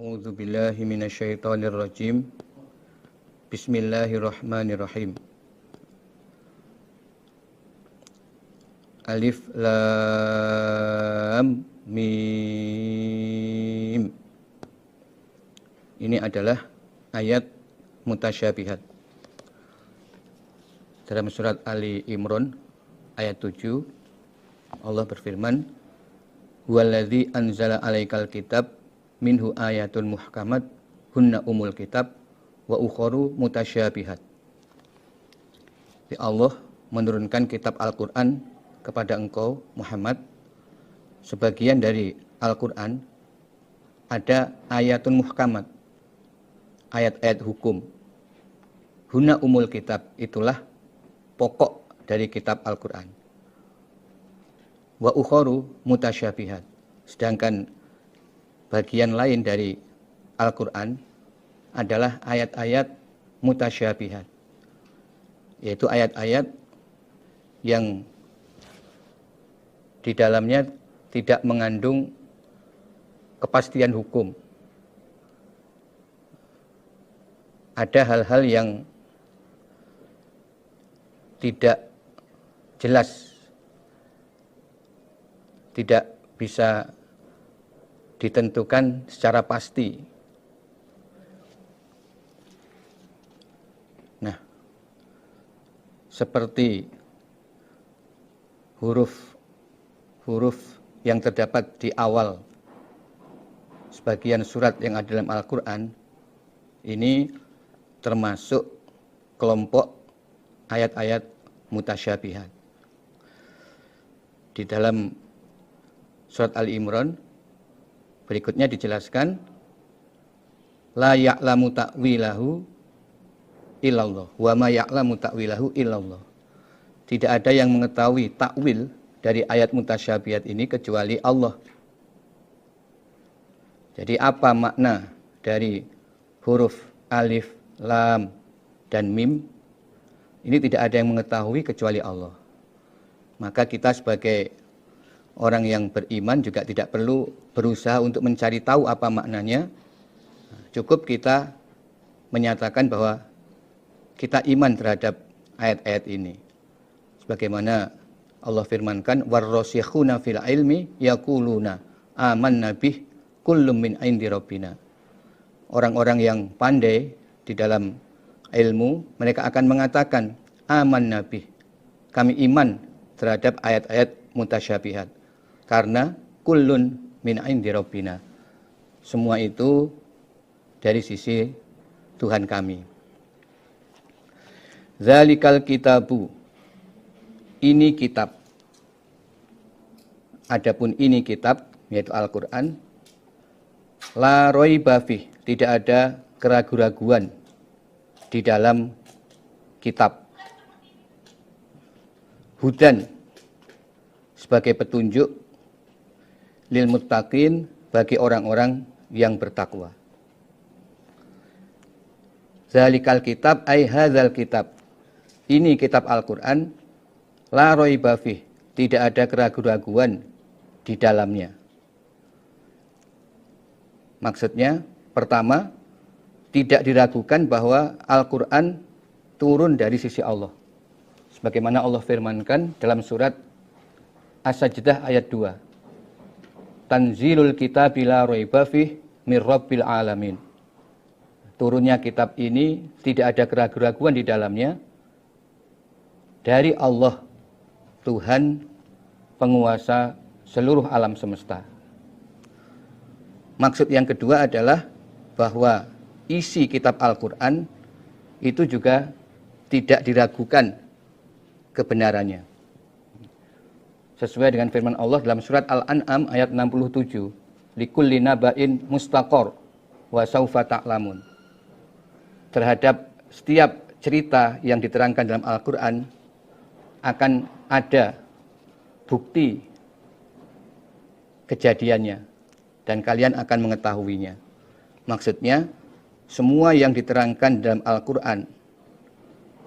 A'udzu billahi minasyaitonir rajim. Bismillahirrahmanirrahim. Alif lam mim. Ini adalah ayat mutasyabihat. Dalam surat Ali Imran ayat 7 Allah berfirman, "Huwallazi anzala 'alaikal kitab minhu ayatun muhkamat hunna umul kitab wa ukharu mutasyabihat." Jadi Allah menurunkan kitab Al-Qur'an kepada engkau Muhammad. Sebagian dari Al-Qur'an ada ayatun muhkamat, ayat-ayat hukum. Hunna umul kitab, itulah pokok dari kitab Al-Qur'an. Wa ukharu mutasyabihat, sedangkan bagian lain dari Al-Qur'an adalah ayat-ayat mutasyabihat, yaitu ayat-ayat yang di dalamnya tidak mengandung kepastian hukum. Ada hal-hal yang tidak jelas, tidak bisa ditentukan secara pasti. Nah, seperti huruf yang terdapat di awal sebagian surat yang ada dalam Al-Qur'an, ini termasuk kelompok ayat-ayat mutasyabihat. Di dalam surat Al-Imran berikutnya dijelaskan, la ya'lamu ta'wilahu illallah wa ma ya'lamu ta'wilahu illallah. Tidak ada yang mengetahui takwil dari ayat mutasyabihat ini kecuali Allah. Jadi apa makna dari huruf alif, lam, dan mim? Ini tidak ada yang mengetahui kecuali Allah. Maka kita sebagai orang yang beriman juga tidak perlu berusaha untuk mencari tahu apa maknanya. Cukup kita menyatakan bahwa kita iman terhadap ayat-ayat ini. Sebagaimana Allah firmankan, warrasikhuna fil ilmi yaquluna amanna bih kullum min indi rabbina. Orang-orang yang pandai di dalam ilmu, mereka akan mengatakan amanna bih, kami iman terhadap ayat-ayat mutasyabihat, karena kullun min indi rabbina, semua itu dari sisi Tuhan kami. Zalikal kitabu, ini kitab. Adapun ini kitab, yaitu Al-Qur'an, la raiba fih, tidak ada keraguan-raguan di dalam kitab. Hudan, sebagai petunjuk, lil muttaqin, bagi orang-orang yang bertakwa. Zalikal kitab ay hadzal kitab, ini kitab Al-Qur'an, la raiba fih, tidak ada keraguan-raguan di dalamnya. Maksudnya, pertama, tidak diragukan bahwa Al-Qur'an turun dari sisi Allah. Sebagaimana Allah firmankan dalam surat As-Sajdah ayat 2. Tanzilul kitabi la raiba fih mir rabbil alamin. Turunnya kitab ini tidak ada keraguan-raguan di dalamnya dari Allah, Tuhan penguasa seluruh alam semesta. Maksud yang kedua adalah bahwa isi kitab Al-Qur'an itu juga tidak diragukan kebenarannya. Sesuai dengan firman Allah dalam surat Al-An'am ayat 67, likulli naba'in mustaqor wa saufa ta'lamun. Terhadap setiap cerita yang diterangkan dalam Al-Qur'an akan ada bukti kejadiannya dan kalian akan mengetahuinya. Maksudnya, semua yang diterangkan dalam Al-Qur'an,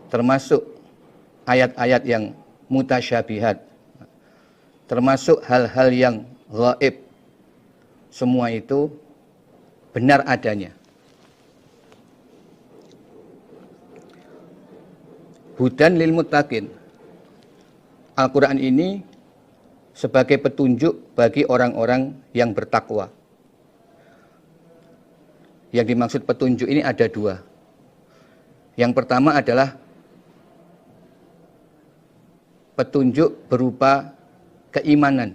termasuk ayat-ayat yang mutasyabihat, termasuk hal-hal yang gaib, semua itu benar adanya. Hudan lil muttaqin. Al-Quran ini sebagai petunjuk bagi orang-orang yang bertakwa. Yang dimaksud petunjuk ini ada dua. Yang pertama adalah petunjuk berupa keimanan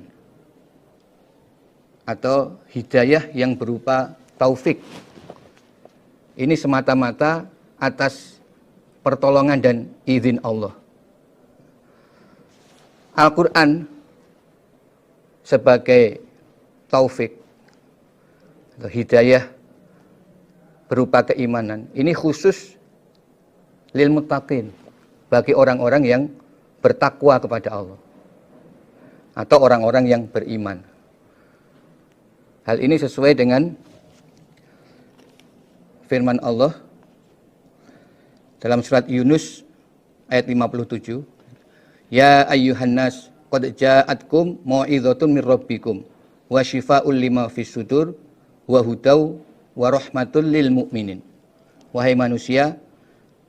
atau hidayah yang berupa taufik. Ini semata-mata atas pertolongan dan izin Allah. Al-Quran sebagai taufik atau hidayah berupa keimanan, ini khusus lil muttaqin, bagi orang-orang yang bertakwa kepada Allah atau orang-orang yang beriman. Hal ini sesuai dengan firman Allah dalam surat Yunus ayat 57, ya ayyuhan nas qad ja'atkum mau'izatun mir rabbikum wa syifaa'un lima fis sudur wa hudaw wa rahmatul lil mu'minin. Wahai manusia,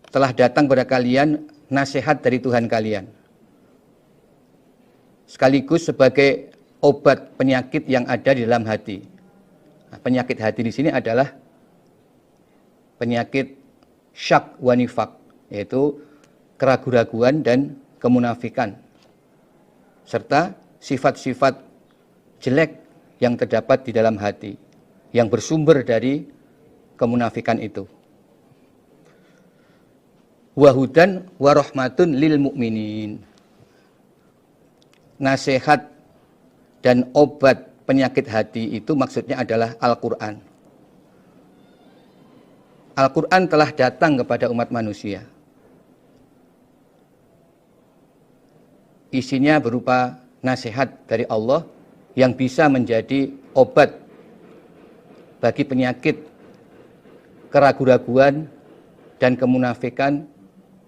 telah datang kepada kalian nasihat dari Tuhan kalian, sekaligus sebagai obat penyakit yang ada di dalam hati. Nah, penyakit hati di sini adalah penyakit syak wa nifaq, yaitu keraguan-raguan dan kemunafikan, serta sifat-sifat jelek yang terdapat di dalam hati, yang bersumber dari kemunafikan itu. Wahudan warahmatun lil mu'minin. Nasihat dan obat penyakit hati itu maksudnya adalah Al-Quran. Al-Quran telah datang kepada umat manusia. Isinya berupa nasihat dari Allah yang bisa menjadi obat bagi penyakit keraguan-raguan dan kemunafikan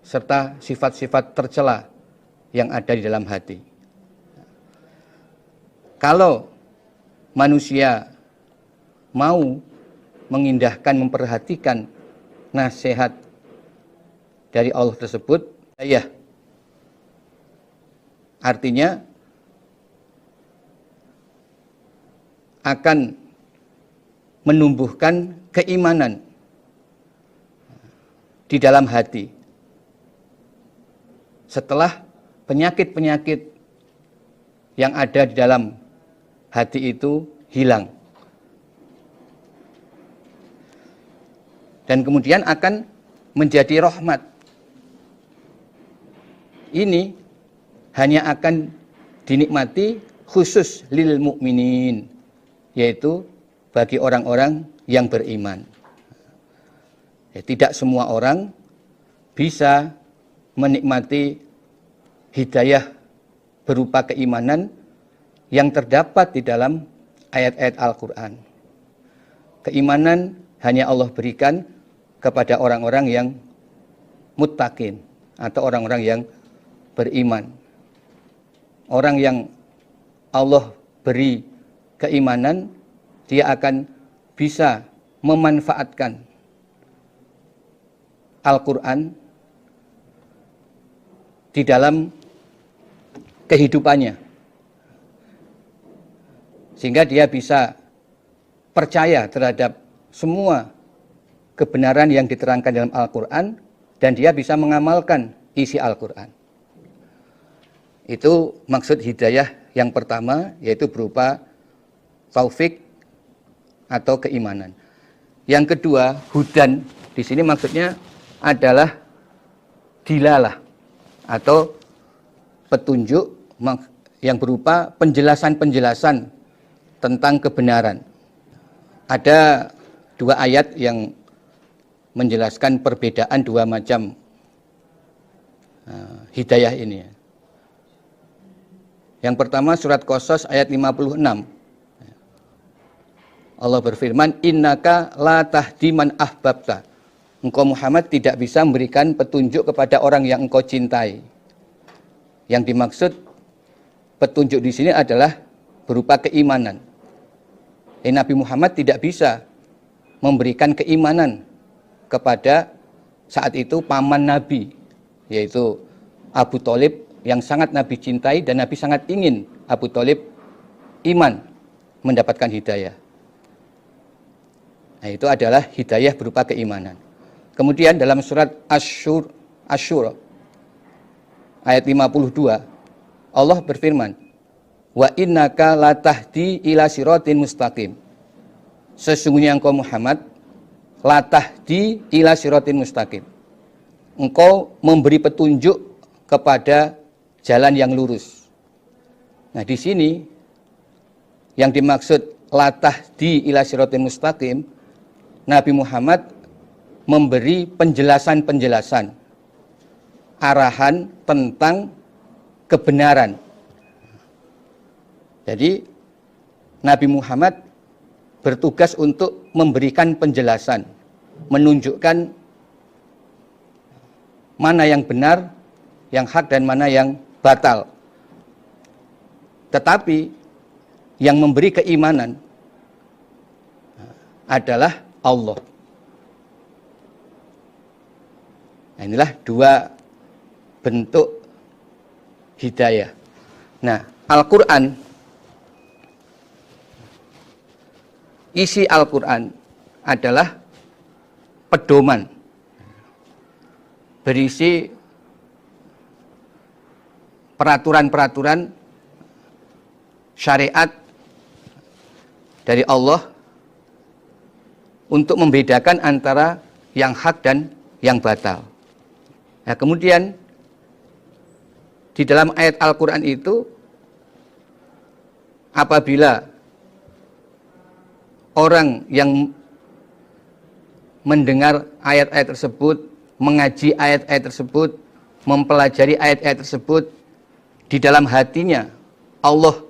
serta sifat-sifat tercela yang ada di dalam hati. Kalau manusia mau mengindahkan, memperhatikan nasihat dari Allah tersebut, ya, artinya akan menumbuhkan keimanan di dalam hati setelah penyakit-penyakit yang ada di dalam hati itu hilang. Dan kemudian akan menjadi rahmat. Ini hanya akan dinikmati khusus lil mu'minin, yaitu bagi orang-orang yang beriman. Tidak semua orang bisa menikmati hidayah berupa keimanan yang terdapat di dalam ayat-ayat Al-Quran. Keimanan hanya Allah berikan kepada orang-orang yang muttaqin atau orang-orang yang beriman. Orang yang Allah beri keimanan, dia akan bisa memanfaatkan Al-Quran di dalam kehidupannya, sehingga dia bisa percaya terhadap semua kebenaran yang diterangkan dalam Al-Quran, dan dia bisa mengamalkan isi Al-Quran. Itu maksud hidayah yang pertama, yaitu berupa taufik atau keimanan. Yang kedua, hudan di sini maksudnya adalah dilalah atau petunjuk yang berupa penjelasan-penjelasan tentang kebenaran. Ada dua ayat yang menjelaskan perbedaan dua macam hidayah ini. Yang pertama surat Qasas ayat 56. Allah berfirman, innaka la tahdi man ahbabta. Engkau Muhammad tidak bisa memberikan petunjuk kepada orang yang engkau cintai. Yang dimaksud petunjuk di sini adalah berupa keimanan. Nabi Muhammad tidak bisa memberikan keimanan kepada saat itu paman Nabi, yaitu Abu Thalib, yang sangat Nabi cintai dan Nabi sangat ingin Abu Thalib iman, mendapatkan hidayah. Nah, itu adalah hidayah berupa keimanan. Kemudian dalam surat Asy-Syura ayat 52, Allah berfirman, wa innaka latahdi ila siratin mustaqim. Sesungguhnya engkau Muhammad latahdi ila siratin mustaqim. Engkau memberi petunjuk kepada jalan yang lurus. Nah, di sini yang dimaksud latahdi ila siratin mustaqim, Nabi Muhammad memberi penjelasan-penjelasan, arahan tentang kebenaran. Jadi Nabi Muhammad bertugas untuk memberikan penjelasan, menunjukkan mana yang benar, yang hak dan mana yang batal. Tetapi yang memberi keimanan adalah Allah. Nah, inilah dua bentuk hidayah. Nah, Al-Quran, isi Al-Quran adalah pedoman, berisi peraturan-peraturan syariat dari Allah untuk membedakan antara yang hak dan yang batal. Nah, kemudian di dalam ayat Al-Quran itu, apabila orang yang mendengar ayat-ayat tersebut, mengaji ayat-ayat tersebut, mempelajari ayat-ayat tersebut, di dalam hatinya Allah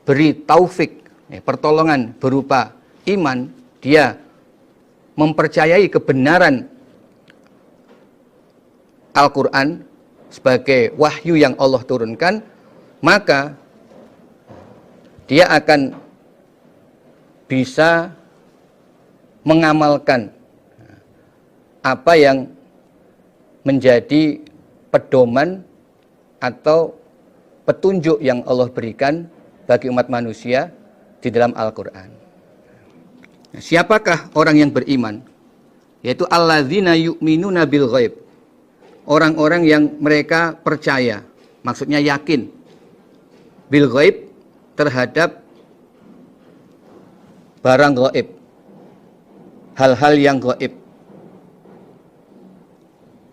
beri taufik, pertolongan berupa iman, dia mempercayai kebenaran Al-Quran sebagai wahyu yang Allah turunkan, maka dia akan bisa mengamalkan apa yang menjadi pedoman atau petunjuk yang Allah berikan bagi umat manusia di dalam Al-Quran. Siapakah orang yang beriman? Yaitu alladzina yu'minuna bil ghaib. Orang-orang yang mereka percaya, maksudnya yakin, bil ghaib, terhadap barang gaib, hal-hal yang gaib.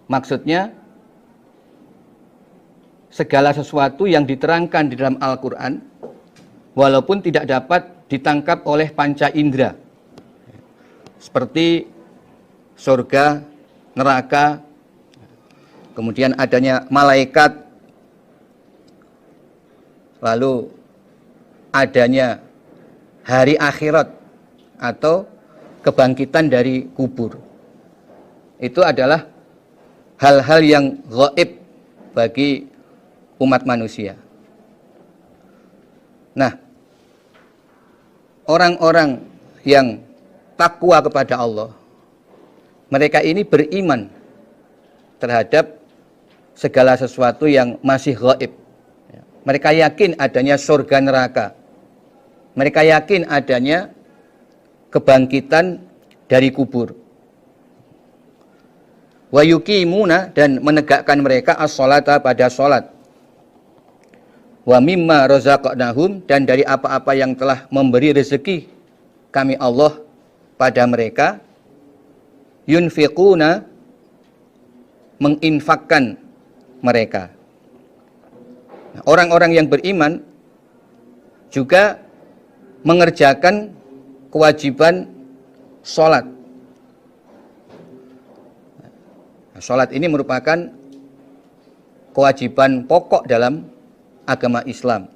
Maksudnya segala sesuatu yang diterangkan di dalam Al-Quran, walaupun tidak dapat ditangkap oleh panca indera, seperti surga, neraka, kemudian adanya malaikat, lalu adanya hari akhirat atau kebangkitan dari kubur. Itu adalah hal-hal yang gaib bagi umat manusia. Nah, orang-orang yang takwa kepada Allah, mereka ini beriman terhadap segala sesuatu yang masih gaib. Mereka yakin adanya surga neraka. Mereka yakin adanya kebangkitan dari kubur. Wa yuqimuna, dan menegakkan mereka as-sholata, pada sholat. Wa mimma razaqnahum, dan dari apa-apa yang telah memberi rezeki kami Allah pada mereka, yunfiquna, menginfakkan mereka. Nah, orang-orang yang beriman juga mengerjakan kewajiban sholat. Nah, sholat ini merupakan kewajiban pokok dalam agama Islam.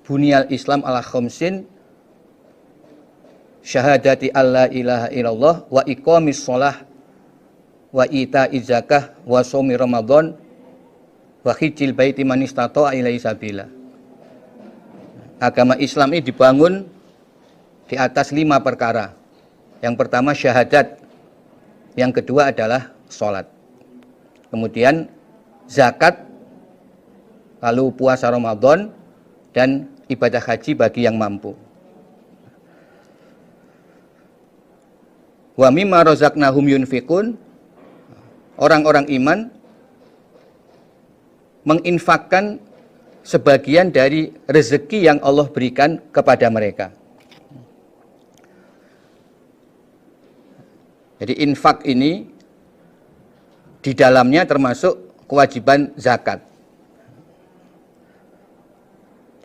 Bunyal Islam ala khamsin, syahadati alla ilaha illallah, wa iqamis sholah, wa ita'iz zakah, wa shaumi ramadan, wa hijjil baiti man istata'a ilaihi sabila. Agama Islam ini dibangun di atas 5 perkara. Yang pertama syahadat, yang kedua adalah sholat, kemudian zakat, lalu puasa Ramadan, dan ibadah haji bagi yang mampu. Wa mimma razaqnahum yunfikun, orang-orang iman menginfakkan sebagian dari rezeki yang Allah berikan kepada mereka. Jadi infak ini di dalamnya termasuk kewajiban zakat.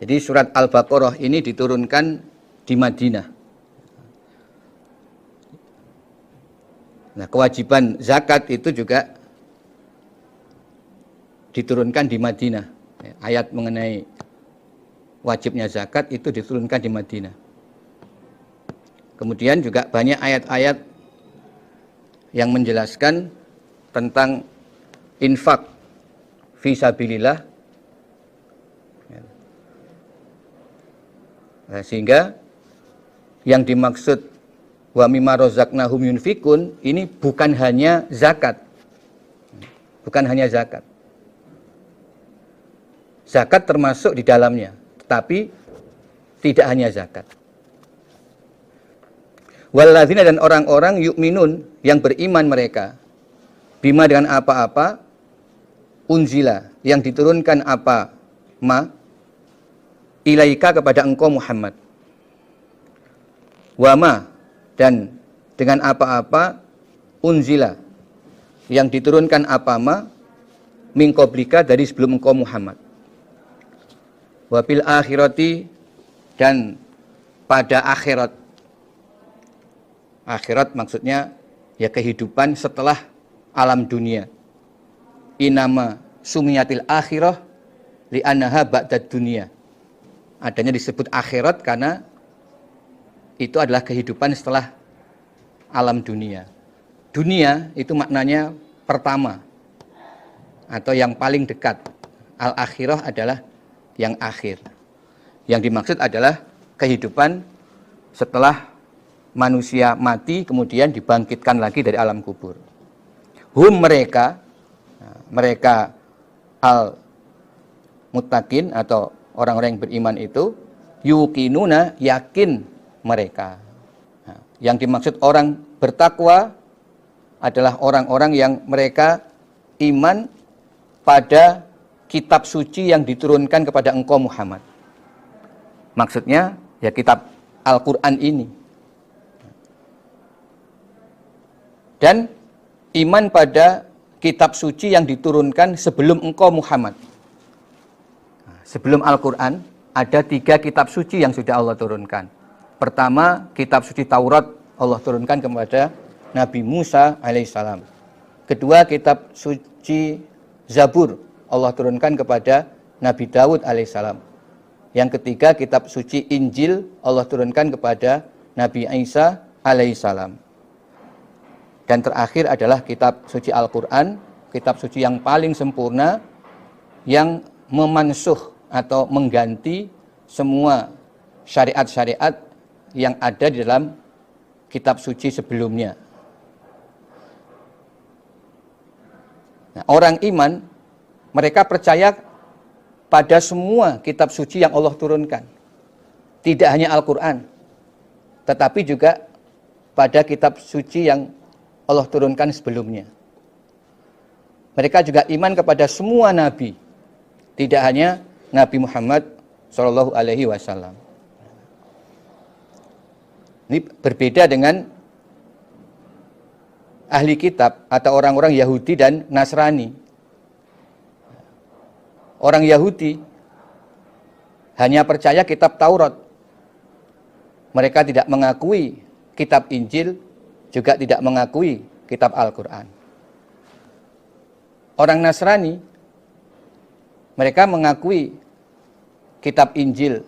Jadi surat Al-Baqarah ini diturunkan di Madinah. Nah, kewajiban zakat itu juga diturunkan di Madinah. Ayat mengenai wajibnya zakat itu diturunkan di Madinah. Kemudian juga banyak ayat-ayat yang menjelaskan tentang infak fi sabilillah. Nah, sehingga yang dimaksud wa mimma razaqnahum yunfikun ini bukan hanya zakat. Bukan hanya zakat. Zakat termasuk di dalamnya, tetapi tidak hanya zakat. Walladzina, dan orang-orang yu'minun, yang beriman mereka, bima, dengan apa-apa, unzila, yang diturunkan apa, ma, ilaika, kepada engkau Muhammad, wama, dan dengan apa-apa, unzila, yang diturunkan apa, ma, min qablika, dari sebelum engkau Muhammad, wabil akhirati, dan pada akhirat. Akhirat maksudnya ya kehidupan setelah alam dunia. Inama sumiyatil akhirah li'annaha ba'dad dunia. Adanya disebut akhirat karena itu adalah kehidupan setelah alam dunia. Dunia itu maknanya pertama atau yang paling dekat. Al-akhirah adalah yang akhir. Yang dimaksud adalah kehidupan setelah manusia mati kemudian dibangkitkan lagi dari alam kubur. Hum, mereka al-muttaqin atau orang-orang yang beriman itu, yuqinuna, yakin mereka. Nah, yang dimaksud orang bertakwa adalah orang-orang yang mereka iman pada kitab suci yang diturunkan kepada engkau Muhammad. Maksudnya ya kitab Al-Quran ini. Dan iman pada kitab suci yang diturunkan sebelum engkau Muhammad. Sebelum Al-Quran, ada 3 kitab suci yang sudah Allah turunkan. Pertama, kitab suci Taurat Allah turunkan kepada Nabi Musa alaihissalam. Kedua, kitab suci Zabur Allah turunkan kepada Nabi Daud alaihissalam. Yang ketiga, kitab suci Injil Allah turunkan kepada Nabi Isa alaihissalam. Dan terakhir adalah kitab suci Al-Quran, kitab suci yang paling sempurna, yang memansuh atau mengganti semua syariat-syariat yang ada di dalam kitab suci sebelumnya. Nah, orang iman, mereka percaya pada semua kitab suci yang Allah turunkan. Tidak hanya Al-Quran, tetapi juga pada kitab suci yang Allah turunkan sebelumnya. Mereka juga iman kepada semua nabi, tidak hanya Nabi Muhammad SAW. Ini berbeda dengan ahli kitab atau orang-orang Yahudi dan Nasrani. Orang Yahudi hanya percaya kitab Taurat. Mereka tidak mengakui kitab Injil, juga tidak mengakui kitab Al-Quran. Orang Nasrani, mereka mengakui kitab Injil.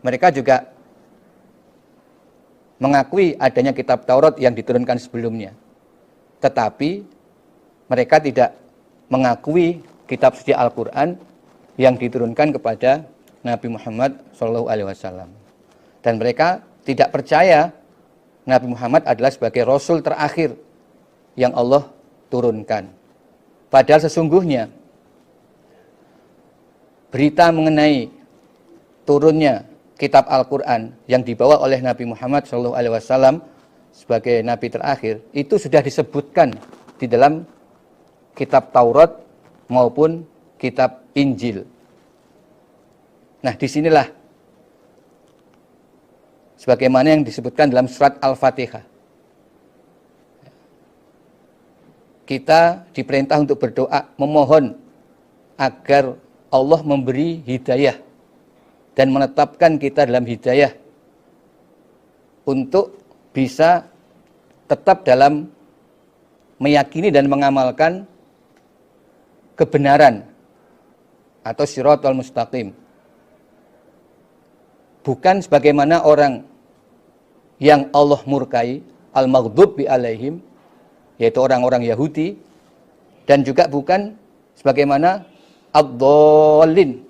Mereka juga mengakui adanya kitab Taurat yang diturunkan sebelumnya. Tetapi mereka tidak mengakui kitab suci Al-Quran yang diturunkan kepada Nabi Muhammad SAW. Dan mereka tidak percaya Nabi Muhammad adalah sebagai Rasul terakhir yang Allah turunkan. Padahal sesungguhnya berita mengenai turunnya kitab Al-Quran yang dibawa oleh Nabi Muhammad SAW sebagai Nabi terakhir, itu sudah disebutkan di dalam kitab Taurat maupun kitab Injil. Nah, disinilah sebagaimana yang disebutkan dalam surat Al-Fatihah. Kita diperintah untuk berdoa, memohon agar Allah memberi hidayah dan menetapkan kita dalam hidayah untuk bisa tetap dalam meyakini dan mengamalkan kebenaran atau shiratal mustaqim. Bukan sebagaimana orang yang Allah murkai, al-maghdubi alaihim, yaitu orang-orang Yahudi, dan juga bukan sebagaimana ad-dallin,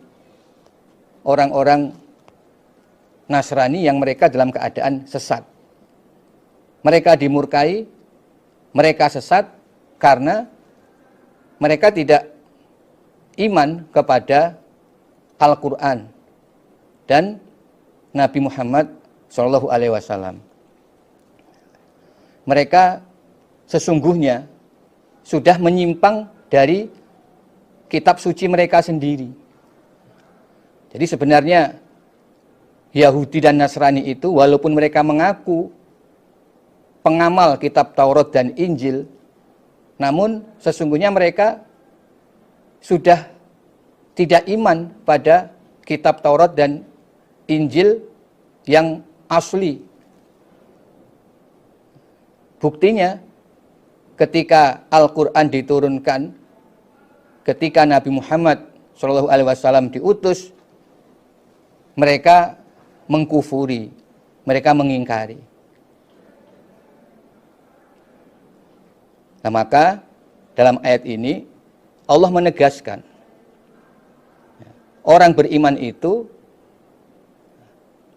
orang-orang Nasrani yang mereka dalam keadaan sesat. Mereka dimurkai, mereka sesat karena mereka tidak iman kepada Al-Quran dan Nabi Muhammad SAW. Mereka sesungguhnya sudah menyimpang dari kitab suci mereka sendiri. Jadi sebenarnya Yahudi dan Nasrani itu walaupun mereka mengaku pengamal kitab Taurat dan Injil, namun sesungguhnya mereka sudah tidak iman pada kitab Taurat dan Injil yang asli. Buktinya ketika Al-Quran diturunkan, ketika Nabi Muhammad SAW diutus, mereka mengkufuri, mereka mengingkari. Nah, maka dalam ayat ini Allah menegaskan orang beriman itu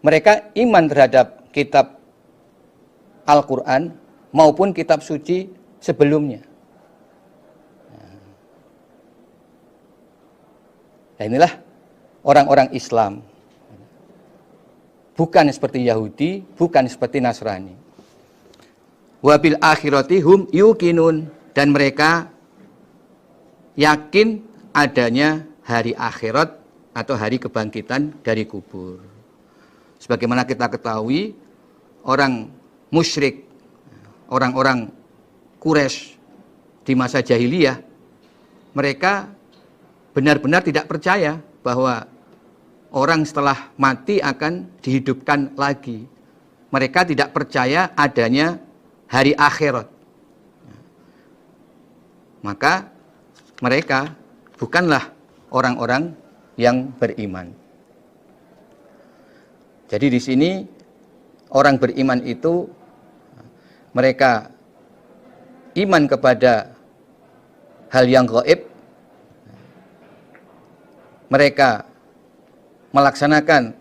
mereka iman terhadap kitab Al-Quran maupun kitab suci sebelumnya. Nah, inilah orang-orang Islam. Bukan seperti Yahudi, bukan seperti Nasrani. Wabil akhirati hum yuqinun, dan mereka yakin adanya hari akhirat atau hari kebangkitan dari kubur. Sebagaimana kita ketahui, orang musyrik, orang-orang Quraisy di masa jahiliyah, mereka benar-benar tidak percaya bahwa orang setelah mati akan dihidupkan lagi. Mereka tidak percaya adanya hari akhirat. Maka mereka bukanlah orang-orang yang beriman. Jadi di sini orang beriman itu mereka iman kepada hal yang gaib. Mereka melaksanakan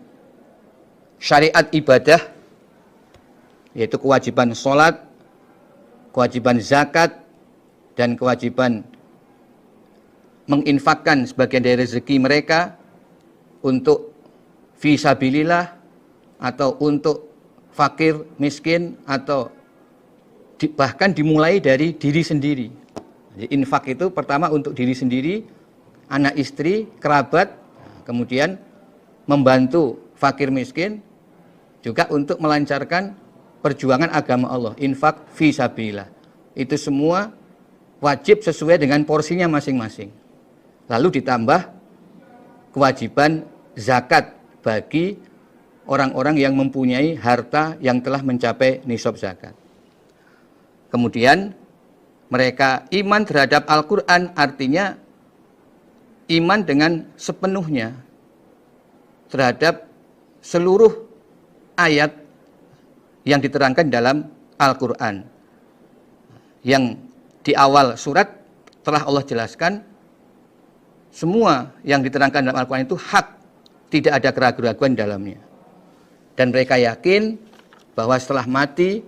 syariat ibadah, yaitu kewajiban sholat, kewajiban zakat, dan kewajiban menginfakkan sebagian dari rezeki mereka untuk fisabilillah atau untuk fakir, miskin, atau bahkan dimulai dari diri sendiri. Jadi infak itu pertama untuk diri sendiri, anak istri, kerabat, kemudian membantu fakir miskin, juga untuk melancarkan perjuangan agama Allah, infak fisabilillah. Itu semua wajib sesuai dengan porsinya masing-masing. Lalu ditambah kewajiban zakat bagi orang-orang yang mempunyai harta yang telah mencapai nisab zakat. Kemudian mereka iman terhadap Al-Quran, artinya iman dengan sepenuhnya terhadap seluruh ayat yang diterangkan dalam Al-Quran. Yang di awal surat telah Allah jelaskan semua yang diterangkan dalam Al-Quran itu hak, tidak ada keraguan-keraguan dalamnya. Dan mereka yakin bahwa setelah mati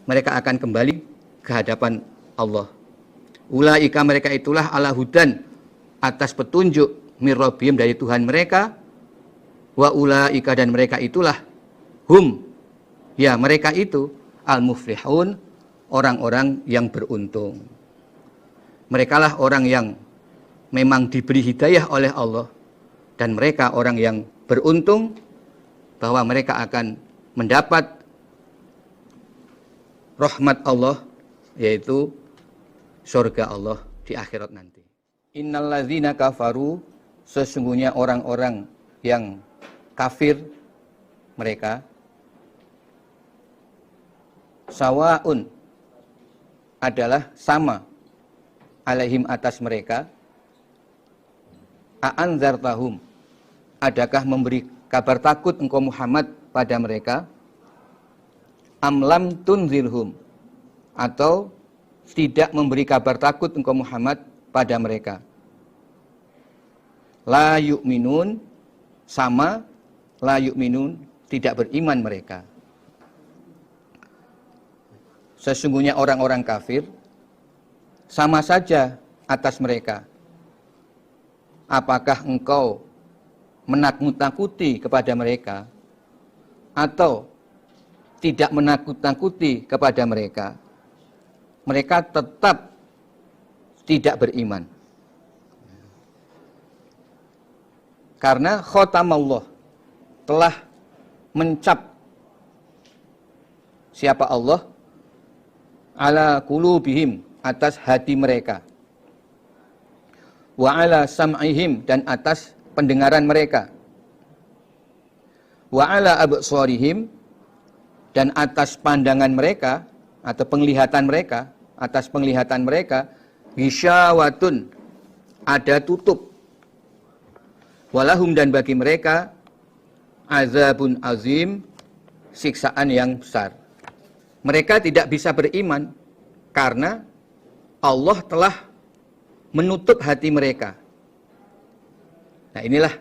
mereka akan kembali ke hadapan Allah. Ulaika mereka itulah ala hudan, atas petunjuk, mir rabbihim dari Tuhan mereka. Wa ulaika dan mereka itulah hum, ya mereka itu al muflihun, orang-orang yang beruntung. Merekalah orang yang memang diberi hidayah oleh Allah, dan mereka orang yang beruntung bahwa mereka akan mendapat rahmat Allah, yaitu surga Allah di akhirat nanti. Innalladzina kafaru, sesungguhnya orang-orang yang kafir mereka, sawaun adalah sama, alaihim atas mereka, a'anzartahum, adakah memberi kabar takut engkau Muhammad pada mereka, amlam tunzirhum, atau tidak memberi kabar takut engkau Muhammad pada mereka. La yu'minun, sama, la yu'minun, tidak beriman mereka. Sesungguhnya orang-orang kafir sama saja atas mereka. Apakah engkau menakut-nakuti kepada mereka atau tidak menakut-nakuti kepada mereka, mereka tetap tidak beriman. Karena khotamallah, telah mencap siapa Allah, ala qulubihim, atas hati mereka, wa ala sam'ihim, dan atas pendengaran mereka, wa ala absarihim, dan atas pandangan mereka atau penglihatan mereka, atas penglihatan mereka, ghisyawatun, ada tutup, walahum, dan bagi mereka, azabun azim, siksaan yang besar. Mereka tidak bisa beriman karena Allah telah menutup hati mereka. Nah, inilah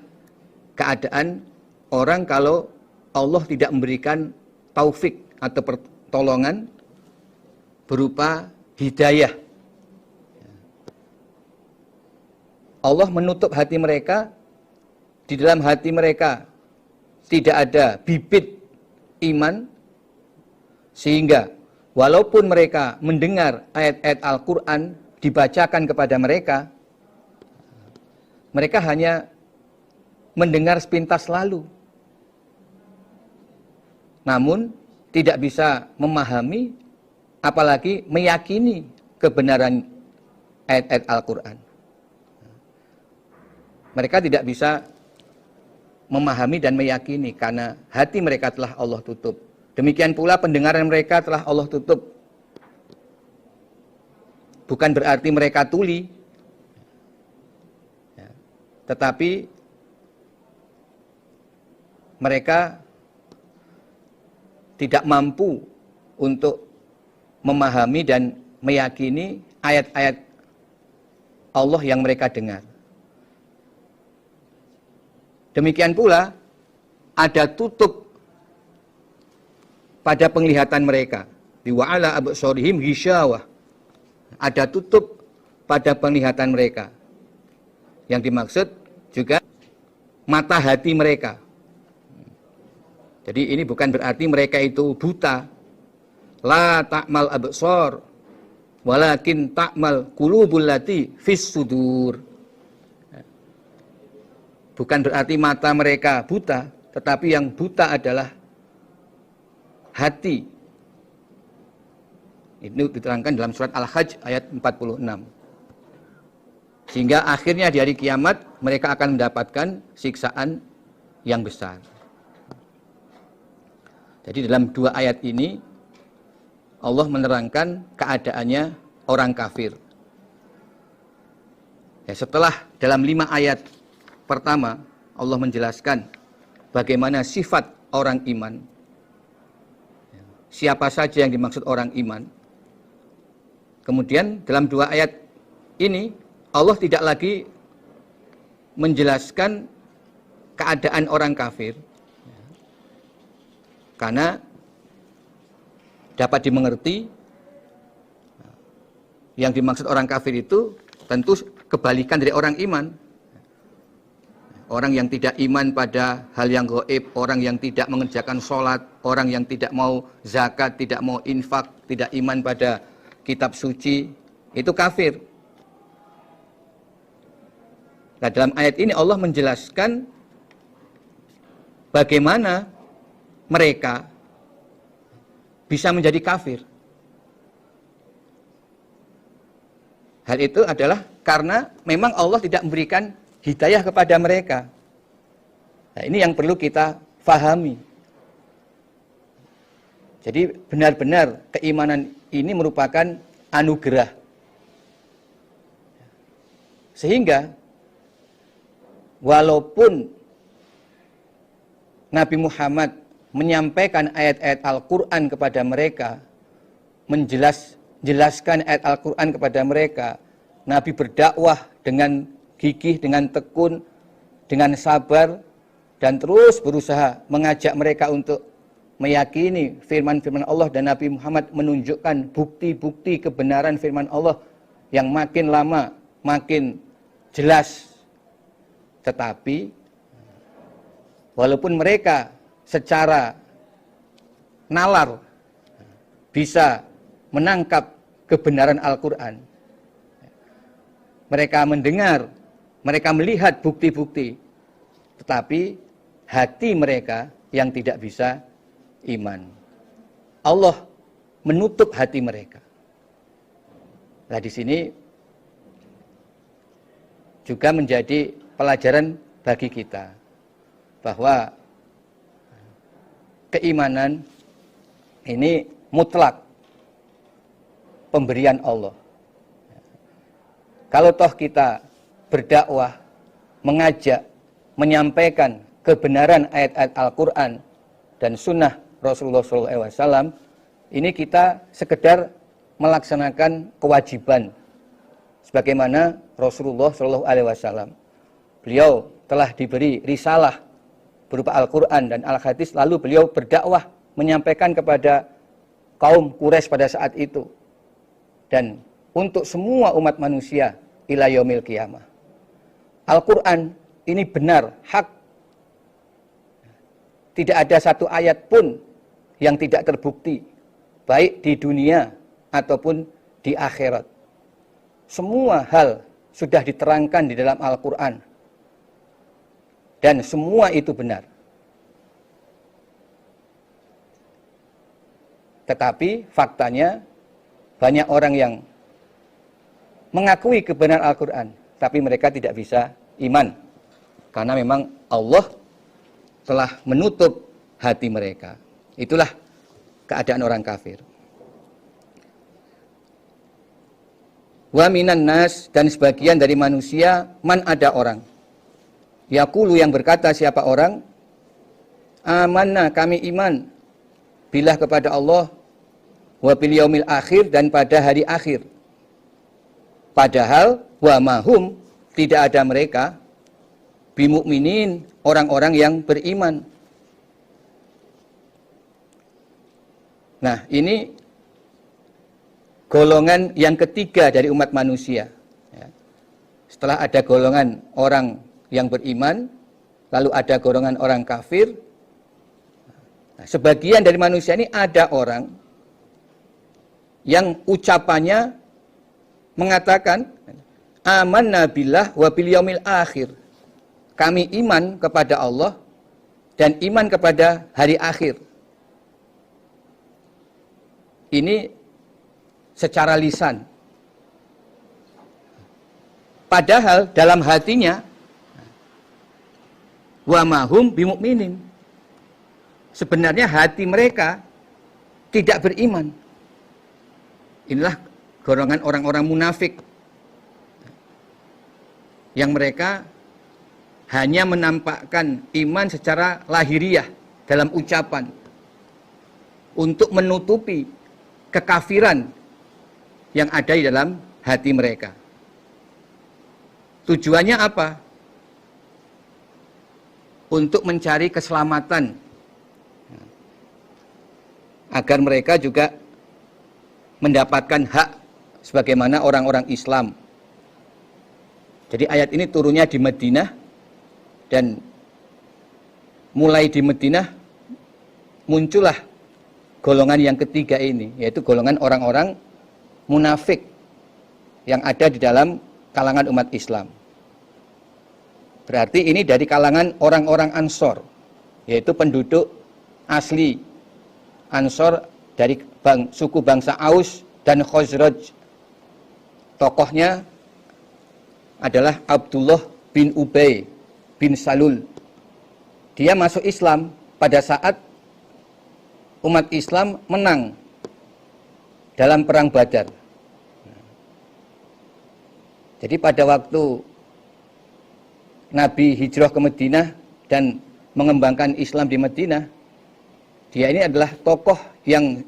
keadaan orang kalau Allah tidak memberikan taufik atau pertolongan berupa hidayah. Allah menutup hati mereka, di dalam hati mereka tidak ada bibit iman, sehingga walaupun mereka mendengar ayat-ayat Al-Quran dibacakan kepada mereka, mereka hanya mendengar sepintas lalu, namun tidak bisa memahami, apalagi meyakini kebenaran ayat-ayat Al-Quran. Mereka tidak bisa memahami dan meyakini karena hati mereka telah Allah tutup. Demikian pula pendengaran mereka telah Allah tutup. Bukan berarti mereka tuli, tetapi mereka tidak mampu untuk memahami dan meyakini ayat-ayat Allah yang mereka dengar. Demikian pula ada tutup pada penglihatan mereka. Di wa'ala absarihim ghisyawah, ada tutup pada penglihatan mereka. Yang dimaksud juga mata hati mereka. Jadi ini bukan berarti mereka itu buta. La ta'mal absar, walakin ta'mal qulubul lati fis sudur. Bukan berarti mata mereka buta, tetapi yang buta adalah hati. Itu diterangkan dalam surat Al-Hajj ayat 46. Sehingga akhirnya di hari kiamat mereka akan mendapatkan siksaan yang besar. Jadi dalam dua ayat ini Allah menerangkan keadaannya orang kafir. Ya, setelah dalam 5 ayat pertama Allah menjelaskan bagaimana sifat orang iman, siapa saja yang dimaksud orang iman. Kemudian dalam 2 ayat ini Allah tidak lagi menjelaskan keadaan orang kafir, karena dapat dimengerti. Yang dimaksud orang kafir itu tentu kebalikan dari orang iman. Orang yang tidak iman pada hal yang gaib, orang yang tidak mengerjakan sholat, orang yang tidak mau zakat, tidak mau infak, tidak iman pada kitab suci, itu kafir. Nah, dalam ayat ini Allah menjelaskan bagaimana mereka bisa menjadi kafir. Hal itu adalah karena memang Allah tidak memberikan hidayah kepada mereka. Nah, ini yang perlu kita fahami. Jadi benar-benar keimanan ini merupakan anugerah. Sehingga walaupun Nabi Muhammad menyampaikan ayat-ayat Al-Quran kepada mereka, menjelaskan ayat Al-Quran kepada mereka, Nabi berdakwah dengan gigih, dengan tekun, dengan sabar, dan terus berusaha mengajak mereka untuk meyakini firman-firman Allah, dan Nabi Muhammad menunjukkan bukti-bukti kebenaran firman Allah yang makin lama makin jelas. Tetapi walaupun mereka secara nalar bisa menangkap kebenaran Al-Quran, mereka mendengar, mereka melihat bukti-bukti, tetapi hati mereka yang tidak bisa iman. Allah menutup hati mereka. Nah, di sini juga menjadi pelajaran bagi kita bahwa keimanan ini mutlak pemberian Allah. Kalau toh kita berdakwah, mengajak, menyampaikan kebenaran ayat-ayat Al-Quran dan sunnah Rasulullah SAW, ini kita sekedar melaksanakan kewajiban sebagaimana Rasulullah SAW. Beliau telah diberi risalah berupa Al-Quran dan Al-Hadis, lalu beliau berdakwah menyampaikan kepada kaum Quraisy pada saat itu dan untuk semua umat manusia ila yaumil qiyamah. Al-Quran ini benar, hak. Tidak ada satu ayat pun yang tidak terbukti, baik di dunia ataupun di akhirat. Semua hal sudah diterangkan di dalam Al-Quran, dan semua itu benar. Tetapi faktanya banyak orang yang mengakui kebenaran Al-Quran, tapi mereka tidak bisa iman, karena memang Allah telah menutup hati mereka. Itulah keadaan orang kafir. Wa minan nas, dan sebagian dari manusia, man, ada orang, yaqulu, yang berkata siapa orang, amanna, kami iman, billah, kepada Allah, wa bil yaumil akhir, dan pada hari akhir. Padahal wa mahum, tidak ada mereka, bimu'minin, orang-orang yang beriman. Nah, ini golongan yang ketiga dari umat manusia. Setelah ada golongan orang yang beriman, lalu ada golongan orang kafir. Nah, sebagian dari manusia ini ada orang yang ucapannya mengatakan amanna billah wa bil yaumil akhir. Kami iman kepada Allah dan iman kepada hari akhir. Ini secara lisan. Padahal dalam hatinya wa mahum bimu'minin. Sebenarnya hati mereka tidak beriman. Inilah golongan orang-orang munafik yang mereka hanya menampakkan iman secara lahiriah dalam ucapan untuk menutupi kekafiran yang ada di dalam hati mereka. Tujuannya apa? Untuk mencari keselamatan, agar mereka juga mendapatkan hak sebagaimana orang-orang Islam. Jadi ayat ini turunnya di Madinah, dan mulai di Madinah muncullah golongan yang ketiga ini, yaitu golongan orang-orang munafik yang ada di dalam kalangan umat Islam. Berarti ini dari kalangan orang-orang Ansor, yaitu penduduk asli Ansor dari suku bangsa Aus dan Khazraj. Tokohnya adalah Abdullah bin Ubay bin Salul. Dia masuk Islam pada saat umat Islam menang dalam perang Badar. Jadi pada waktu Nabi hijrah ke Madinah dan mengembangkan Islam di Madinah, dia ini adalah tokoh yang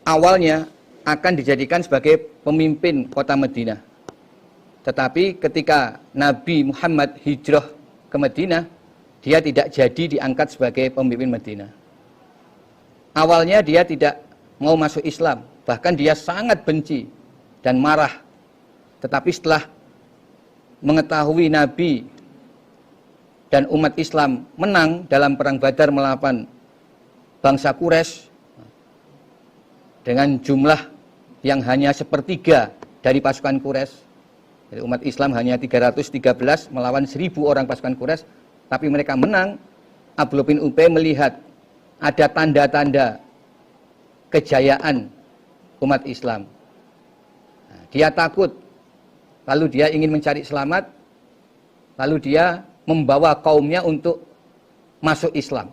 awalnya akan dijadikan sebagai pemimpin kota Madinah. Tetapi ketika Nabi Muhammad hijrah ke Madinah, dia tidak jadi diangkat sebagai pemimpin Madinah. Awalnya dia tidak mau masuk Islam, bahkan dia sangat benci dan marah. Tetapi setelah mengetahui Nabi dan umat Islam menang dalam perang Badar melawan bangsa Quraisy dengan jumlah yang hanya sepertiga dari pasukan Quraisy. Jadi umat Islam hanya 313 melawan 1000 orang pasukan Quraisy, tapi mereka menang. Abdullah bin Ubay melihat ada tanda-tanda kejayaan umat Islam. Nah, dia takut, lalu dia ingin mencari selamat, lalu dia membawa kaumnya untuk masuk Islam.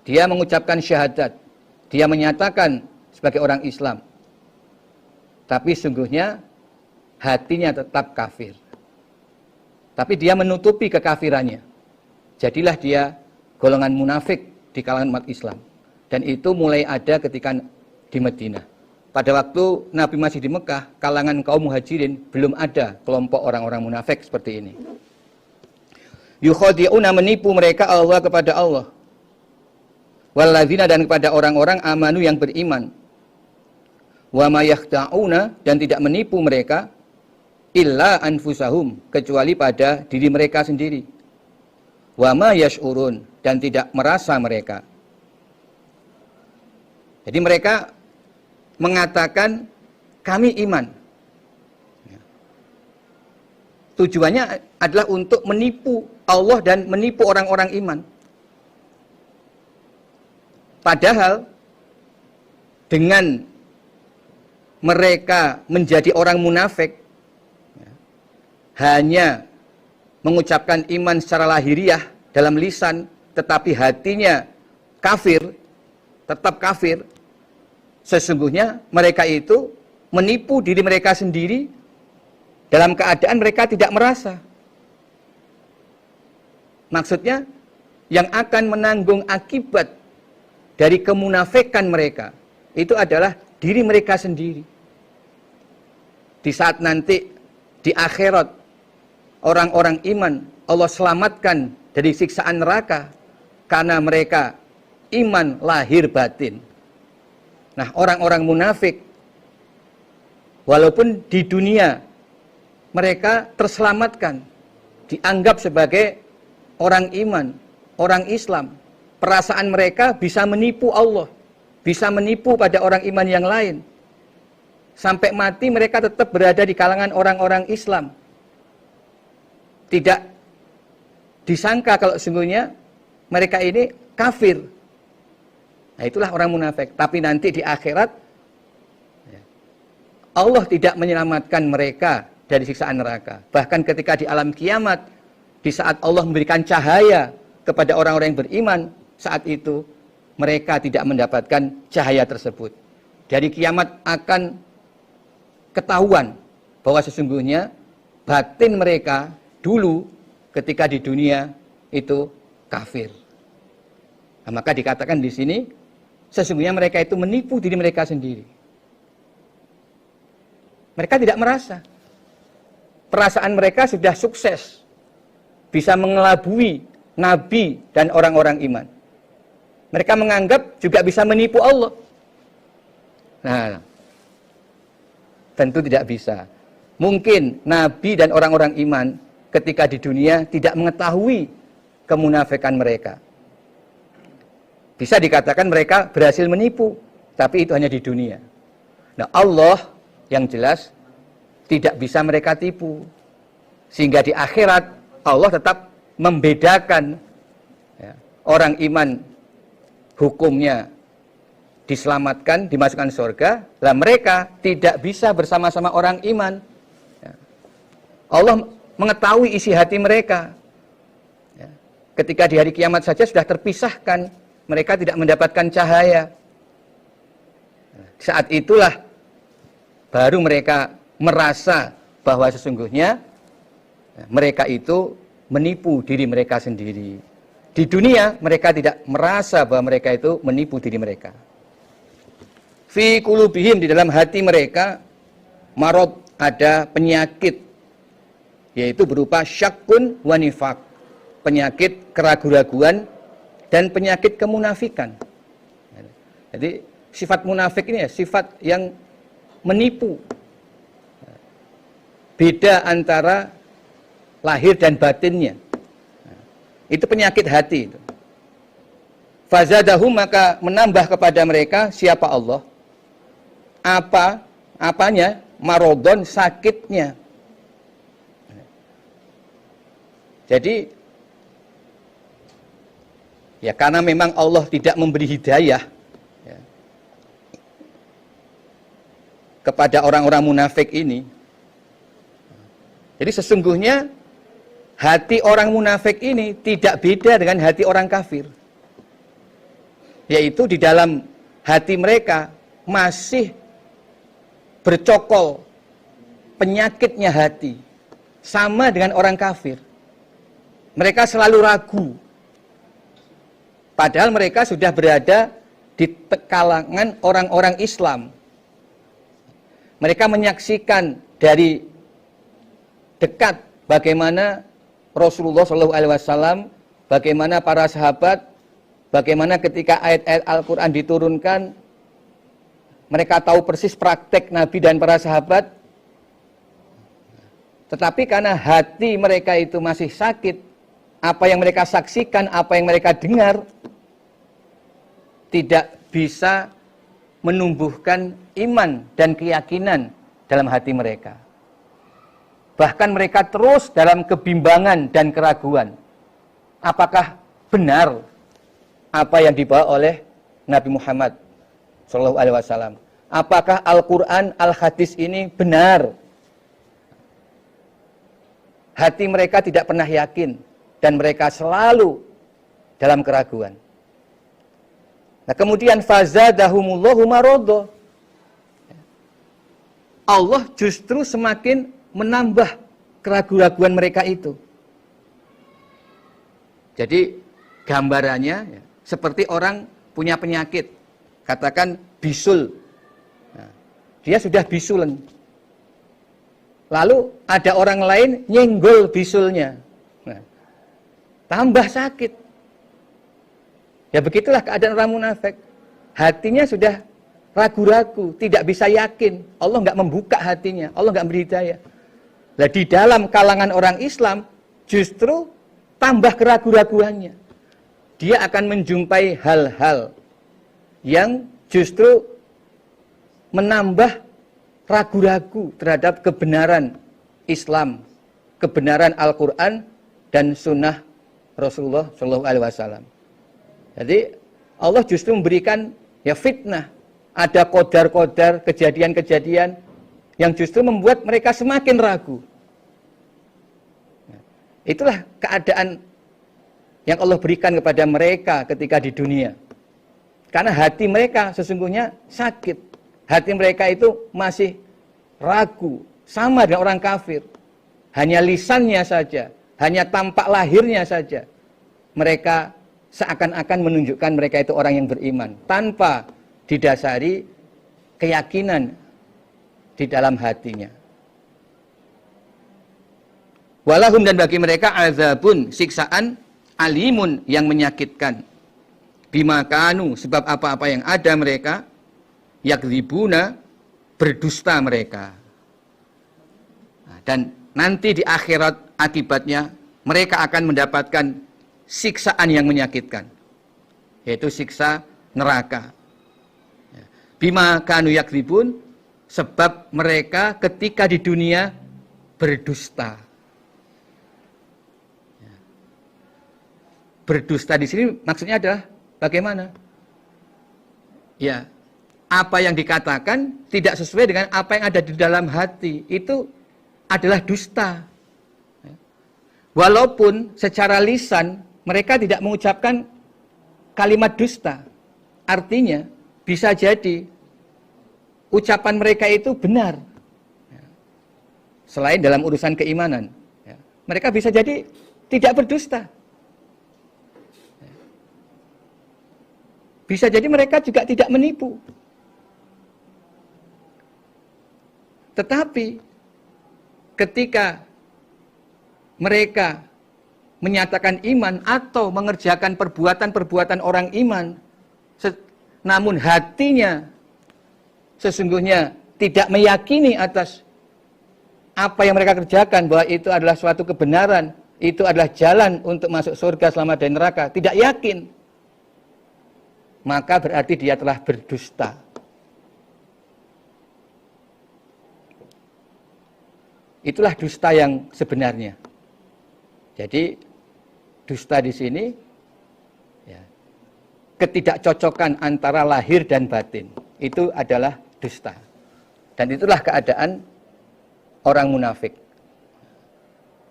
Dia mengucapkan syahadat, dia menyatakan sebagai orang Islam, tapi sungguhnya hatinya tetap kafir. Tapi dia menutupi kekafirannya. Jadilah dia golongan munafik di kalangan umat Islam. Dan itu mulai ada ketika di Madinah. Pada waktu Nabi masih di Mekah, kalangan kaum muhajirin belum ada kelompok orang-orang munafik seperti ini. Yukhadi'una, menipu mereka Allah kepada Allah. Walladzina, dan kepada orang-orang amanu yang beriman. Wa ma yakhda'una, dan tidak menipu mereka illa anfusahum, kecuali pada diri mereka sendiri. Wa ma yash'urun, dan tidak merasa mereka. Jadi mereka mengatakan kami iman. Tujuannya adalah untuk menipu Allah dan menipu orang-orang iman. Padahal dengan mereka menjadi orang munafik, hanya mengucapkan iman secara lahiriah dalam lisan, tetapi hatinya kafir, tetap kafir. Sesungguhnya mereka itu menipu diri mereka sendiri dalam keadaan mereka tidak merasa. Maksudnya, yang akan menanggung akibat dari kemunafikan mereka itu adalah diri mereka sendiri. Di saat nanti di akhirat orang-orang iman Allah selamatkan dari siksaan neraka karena mereka iman lahir batin. Nah, orang-orang munafik walaupun di dunia mereka terselamatkan, dianggap sebagai orang iman, orang Islam, perasaan mereka bisa menipu Allah, bisa menipu pada orang iman yang lain. Sampai mati mereka tetap berada di kalangan orang-orang Islam. Tidak disangka kalau sesungguhnya mereka ini kafir. Nah, itulah orang munafik. Tapi nanti di akhirat Allah tidak menyelamatkan mereka dari siksaan neraka. Bahkan ketika di alam kiamat, di saat Allah memberikan cahaya kepada orang-orang yang beriman, saat itu mereka tidak mendapatkan cahaya tersebut. Dari kiamat akan ketahuan bahwa sesungguhnya batin mereka dulu ketika di dunia itu kafir. Nah, maka dikatakan di sini sesungguhnya mereka itu menipu diri mereka sendiri. Mereka tidak merasa. Perasaan mereka sudah sukses, bisa mengelabui Nabi dan orang-orang iman. Mereka menganggap juga bisa menipu Allah. Nah, Tentu tidak bisa. Mungkin Nabi dan orang-orang iman ketika di dunia tidak mengetahui kemunafikan mereka. Bisa dikatakan mereka berhasil menipu, tapi itu hanya di dunia. Nah, Allah yang jelas tidak bisa mereka tipu. Sehingga di akhirat Allah tetap membedakan ya, orang iman hukumnya diselamatkan, dimasukkan surga, lah mereka tidak bisa bersama-sama orang iman. Ya. Allah mengetahui isi hati mereka. Ya. Ketika di hari kiamat saja sudah terpisahkan, mereka tidak mendapatkan cahaya. Saat itulah baru mereka merasa bahwa sesungguhnya mereka itu menipu diri mereka sendiri. Di dunia mereka tidak merasa bahwa mereka itu menipu diri mereka. Fi qulubihim, di dalam hati mereka, marad, ada penyakit, yaitu berupa syakkun wa nifaq, penyakit keraguan-raguan dan penyakit kemunafikan. Jadi sifat munafik ini ya sifat yang menipu. Beda antara lahir dan batinnya. Itu penyakit hati itu. Fazadahum, maka menambah kepada mereka siapa Allah? Apanya? Marodon, sakitnya. Jadi ya karena memang Allah tidak memberi hidayah ya, kepada orang-orang munafik ini. Jadi sesungguhnya hati orang munafik ini tidak beda dengan hati orang kafir. Yaitu di dalam hati mereka masih bercokol penyakitnya hati. Sama dengan orang kafir. Mereka selalu ragu. Padahal mereka sudah berada di kalangan orang-orang Islam. Mereka menyaksikan dari dekat bagaimana Rasulullah SAW, bagaimana para sahabat, bagaimana ketika ayat-ayat Al-Quran diturunkan, mereka tahu persis praktek Nabi dan para sahabat. Tetapi karena hati mereka itu masih sakit, apa yang mereka saksikan, apa yang mereka dengar, tidak bisa menumbuhkan iman dan keyakinan dalam hati mereka. Bahkan mereka terus dalam kebimbangan dan keraguan. Apakah benar apa yang dibawa oleh Nabi Muhammad SAW? Apakah Al-Quran, Al-Hadis ini benar? Hati mereka tidak pernah yakin dan mereka selalu dalam keraguan. Nah, kemudian fazadahumullahu maradha. Allah justru semakin menambah keraguan-raguan mereka itu. Jadi gambarannya ya, seperti orang punya penyakit, katakan bisul. Nah, dia sudah bisulen. Lalu ada orang lain nyenggol bisulnya. Nah, tambah sakit. Ya begitulah keadaan orang munafik. Hatinya sudah ragu-ragu, tidak bisa yakin. Allah nggak membuka hatinya, Allah nggak beri hidayah. Nah, di dalam kalangan orang Islam justru tambah keraguan-raguannya. Dia akan menjumpai hal-hal yang justru menambah ragu-ragu terhadap kebenaran Islam, kebenaran Al-Quran dan Sunnah Rasulullah SAW. Jadi Allah justru memberikan ya fitnah, ada qadar-qadar, kejadian-kejadian yang justru membuat mereka semakin ragu. Itulah keadaan yang Allah berikan kepada mereka ketika di dunia. Karena hati mereka sesungguhnya sakit. Hati mereka itu masih ragu, sama dengan orang kafir. Hanya lisannya saja, hanya tampak lahirnya saja. Mereka seakan-akan menunjukkan mereka itu orang yang beriman, tanpa didasari keyakinan di dalam hatinya. Walahum, dan bagi mereka azabun, siksaan, alimun, yang menyakitkan. Bima kanu, sebab apa-apa yang ada mereka, yakdzibuna, berdusta mereka. Dan nanti di akhirat akibatnya mereka akan mendapatkan siksaan yang menyakitkan, yaitu siksa neraka. Bima kanu yakdzibun, sebab mereka ketika di dunia berdusta. Berdusta di sini maksudnya adalah bagaimana? Ya, apa yang dikatakan tidak sesuai dengan apa yang ada di dalam hati, itu adalah dusta. Walaupun secara lisan mereka tidak mengucapkan kalimat dusta. Artinya bisa jadi ucapan mereka itu benar. Selain dalam urusan keimanan, mereka bisa jadi tidak berdusta. Bisa jadi mereka juga tidak menipu. Tetapi ketika mereka menyatakan iman atau mengerjakan perbuatan-perbuatan orang iman, namun hatinya sesungguhnya tidak meyakini atas apa yang mereka kerjakan, bahwa itu adalah suatu kebenaran, itu adalah jalan untuk masuk surga selamat dari neraka, tidak yakin, maka berarti dia telah berdusta. Itulah dusta yang sebenarnya. Jadi dusta di sini ya, ketidakcocokan antara lahir dan batin, itu adalah dusta. Dan itulah keadaan orang munafik.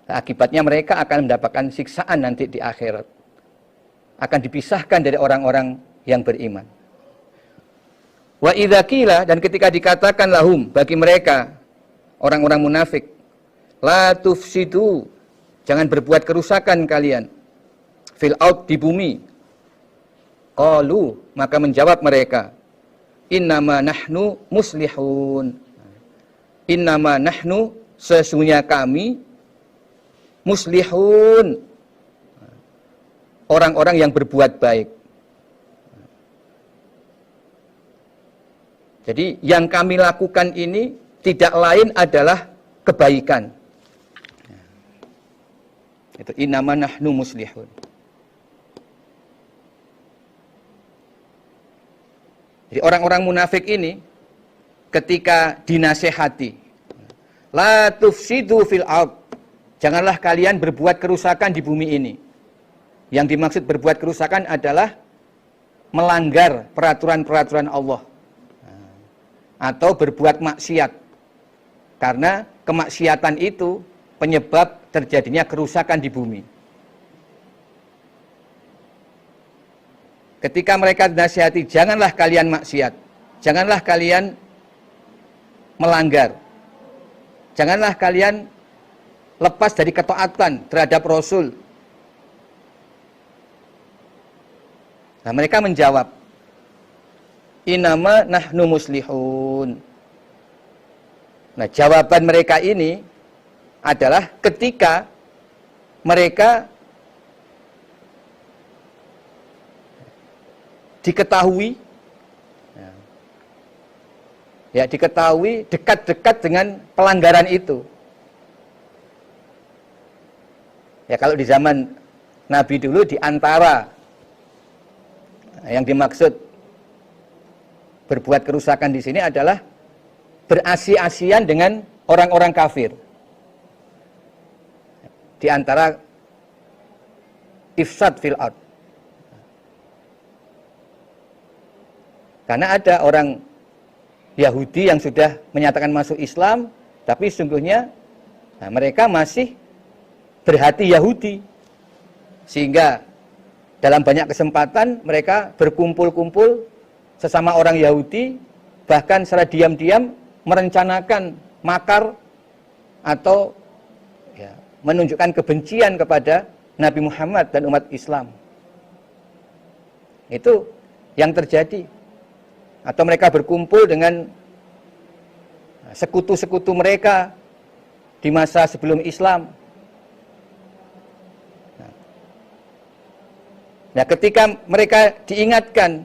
Akibatnya mereka akan mendapatkan siksaan nanti di akhirat. Akan dipisahkan dari orang-orang yang beriman. Wa idza qila, dan ketika dikatakan lahum bagi mereka orang-orang munafik, la tufsidu, jangan berbuat kerusakan kalian, fil ard, di bumi. Qalu, maka menjawab mereka, innama nahnu muslihun. Innama nahnu, sesungguhnya kami, muslihun, orang-orang yang berbuat baik. Jadi yang kami lakukan ini tidak lain adalah kebaikan. Itu innama nahnu muslihun. Jadi orang-orang munafik ini ketika dinasehati, la tufsidu fil ard, janganlah kalian berbuat kerusakan di bumi ini. Yang dimaksud berbuat kerusakan adalah melanggar peraturan-peraturan Allah atau berbuat maksiat. Karena kemaksiatan itu penyebab terjadinya kerusakan di bumi. Ketika mereka dinasihati, janganlah kalian maksiat, janganlah kalian melanggar, janganlah kalian lepas dari ketaatan terhadap Rasul. Nah, mereka menjawab, innama nahnu muslihun. Nah, jawaban mereka ini adalah ketika mereka diketahui, diketahui dekat-dekat dengan pelanggaran itu. Ya, kalau di zaman Nabi dulu, di antara yang dimaksud berbuat kerusakan di sini adalah berasi-asian dengan orang-orang kafir. Di antara ifsad fil ard. Karena ada orang Yahudi yang sudah menyatakan masuk Islam, tapi sungguhnya mereka masih berhati Yahudi. Sehingga dalam banyak kesempatan mereka berkumpul-kumpul sesama orang Yahudi, bahkan secara diam-diam merencanakan makar atau menunjukkan kebencian kepada Nabi Muhammad dan umat Islam. Itu yang terjadi. Atau mereka berkumpul dengan sekutu-sekutu mereka di masa sebelum Islam. Nah, ketika mereka diingatkan,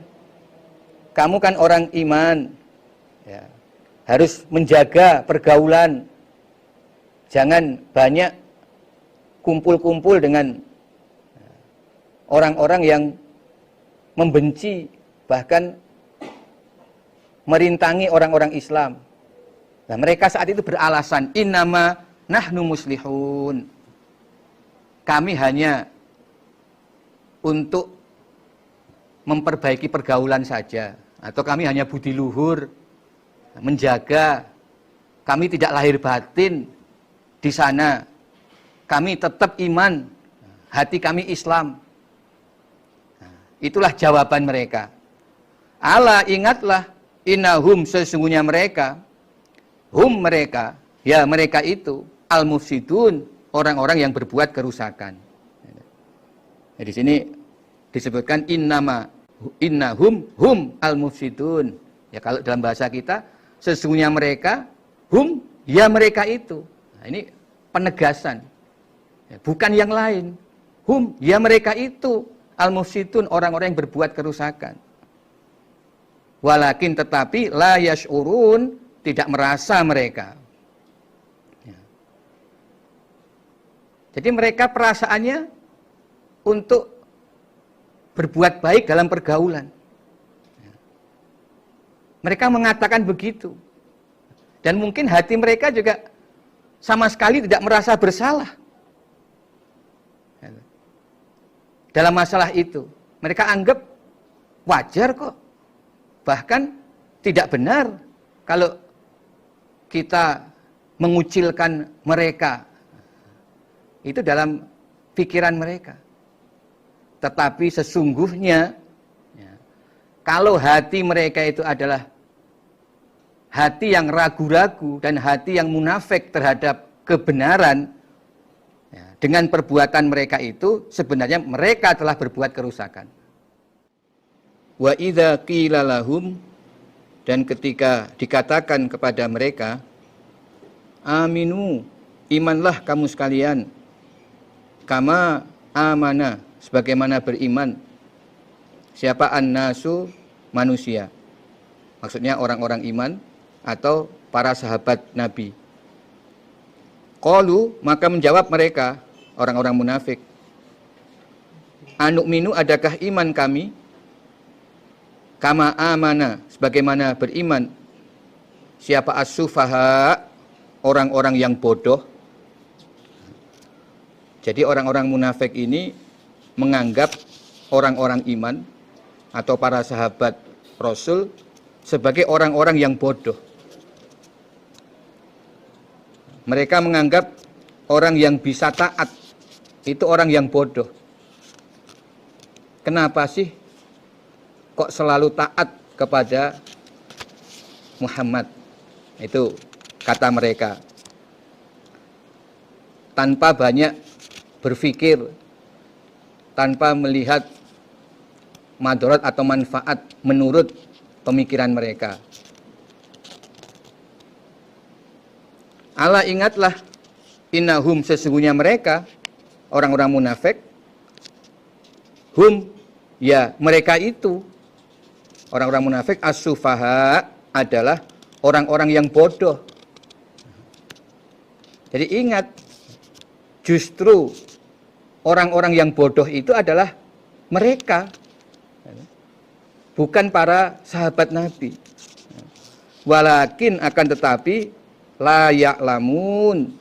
kamu kan orang iman, harus menjaga pergaulan Jangan banyak kumpul-kumpul dengan orang-orang yang membenci, bahkan merintangi orang-orang Islam. Nah, mereka saat itu beralasan, innama nahnu muslihun. Kami hanya untuk memperbaiki pergaulan saja, atau kami hanya budi luhur, menjaga. Kami tidak lahir batin di sana. Kami tetap iman, hati kami Islam. Nah, itulah jawaban mereka. Ala, ingatlah, innahum, sesungguhnya mereka, hum, mereka, ya mereka itu, al-mufsidun, orang-orang yang berbuat kerusakan. Nah, di sini disebutkan innahum hum al-mufsidun. Ya, kalau dalam bahasa kita, sesungguhnya mereka, hum, ya mereka itu. Nah, ini penegasan. Ya, bukan yang lain. Hum, ya mereka itu, al-mufsidun, orang-orang yang berbuat kerusakan. Walakin tetapi la yash'urun, tidak merasa mereka. Ya. Jadi mereka perasaannya untuk berbuat baik dalam pergaulan. Ya. Mereka mengatakan begitu. Dan mungkin hati mereka juga sama sekali tidak merasa bersalah. Ya. Dalam masalah itu. Mereka anggap wajar kok. Bahkan tidak benar kalau kita mengucilkan mereka. Itu dalam pikiran mereka. Tetapi sesungguhnya, ya, kalau hati mereka itu adalah hati yang ragu-ragu dan hati yang munafik terhadap kebenaran, ya, dengan perbuatan mereka itu sebenarnya mereka telah berbuat kerusakan. Wa idza qila lahum, dan ketika dikatakan kepada mereka, aminu, imanlah kamu sekalian, kama amana, sebagaimana beriman siapa an-nasu, manusia. Maksudnya orang-orang iman atau para sahabat Nabi. Qalu, maka menjawab mereka, orang-orang munafik, anu'minu, adakah iman kami, kama amana, sebagaimana beriman siapa as-sufaha, orang-orang yang bodoh. Jadi orang-orang munafik ini menganggap orang-orang iman atau para sahabat Rasul sebagai orang-orang yang bodoh. Mereka menganggap orang yang bisa taat itu orang yang bodoh. Kenapa sih kok selalu taat kepada Muhammad? Itu kata mereka. Tanpa banyak berpikir, tanpa melihat madarat atau manfaat menurut pemikiran mereka. Ala, ingatlah, innahum, sesungguhnya mereka, orang-orang munafik, hum, ya mereka itu, orang-orang munafik, as-sufaha, adalah orang-orang yang bodoh. Jadi ingat, justru orang-orang yang bodoh itu adalah mereka, bukan para sahabat Nabi. Walakin, akan tetapi, la ya'lamun,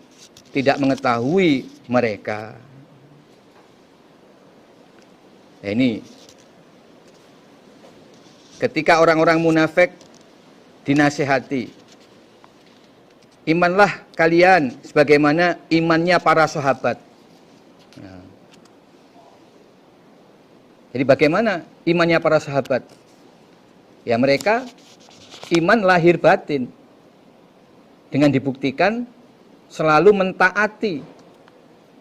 tidak mengetahui mereka. Nah, ini ketika orang-orang munafik dinasihati, imanlah kalian sebagaimana imannya para sahabat. Nah, jadi bagaimana imannya para sahabat? Ya mereka iman lahir batin, dengan dibuktikan selalu mentaati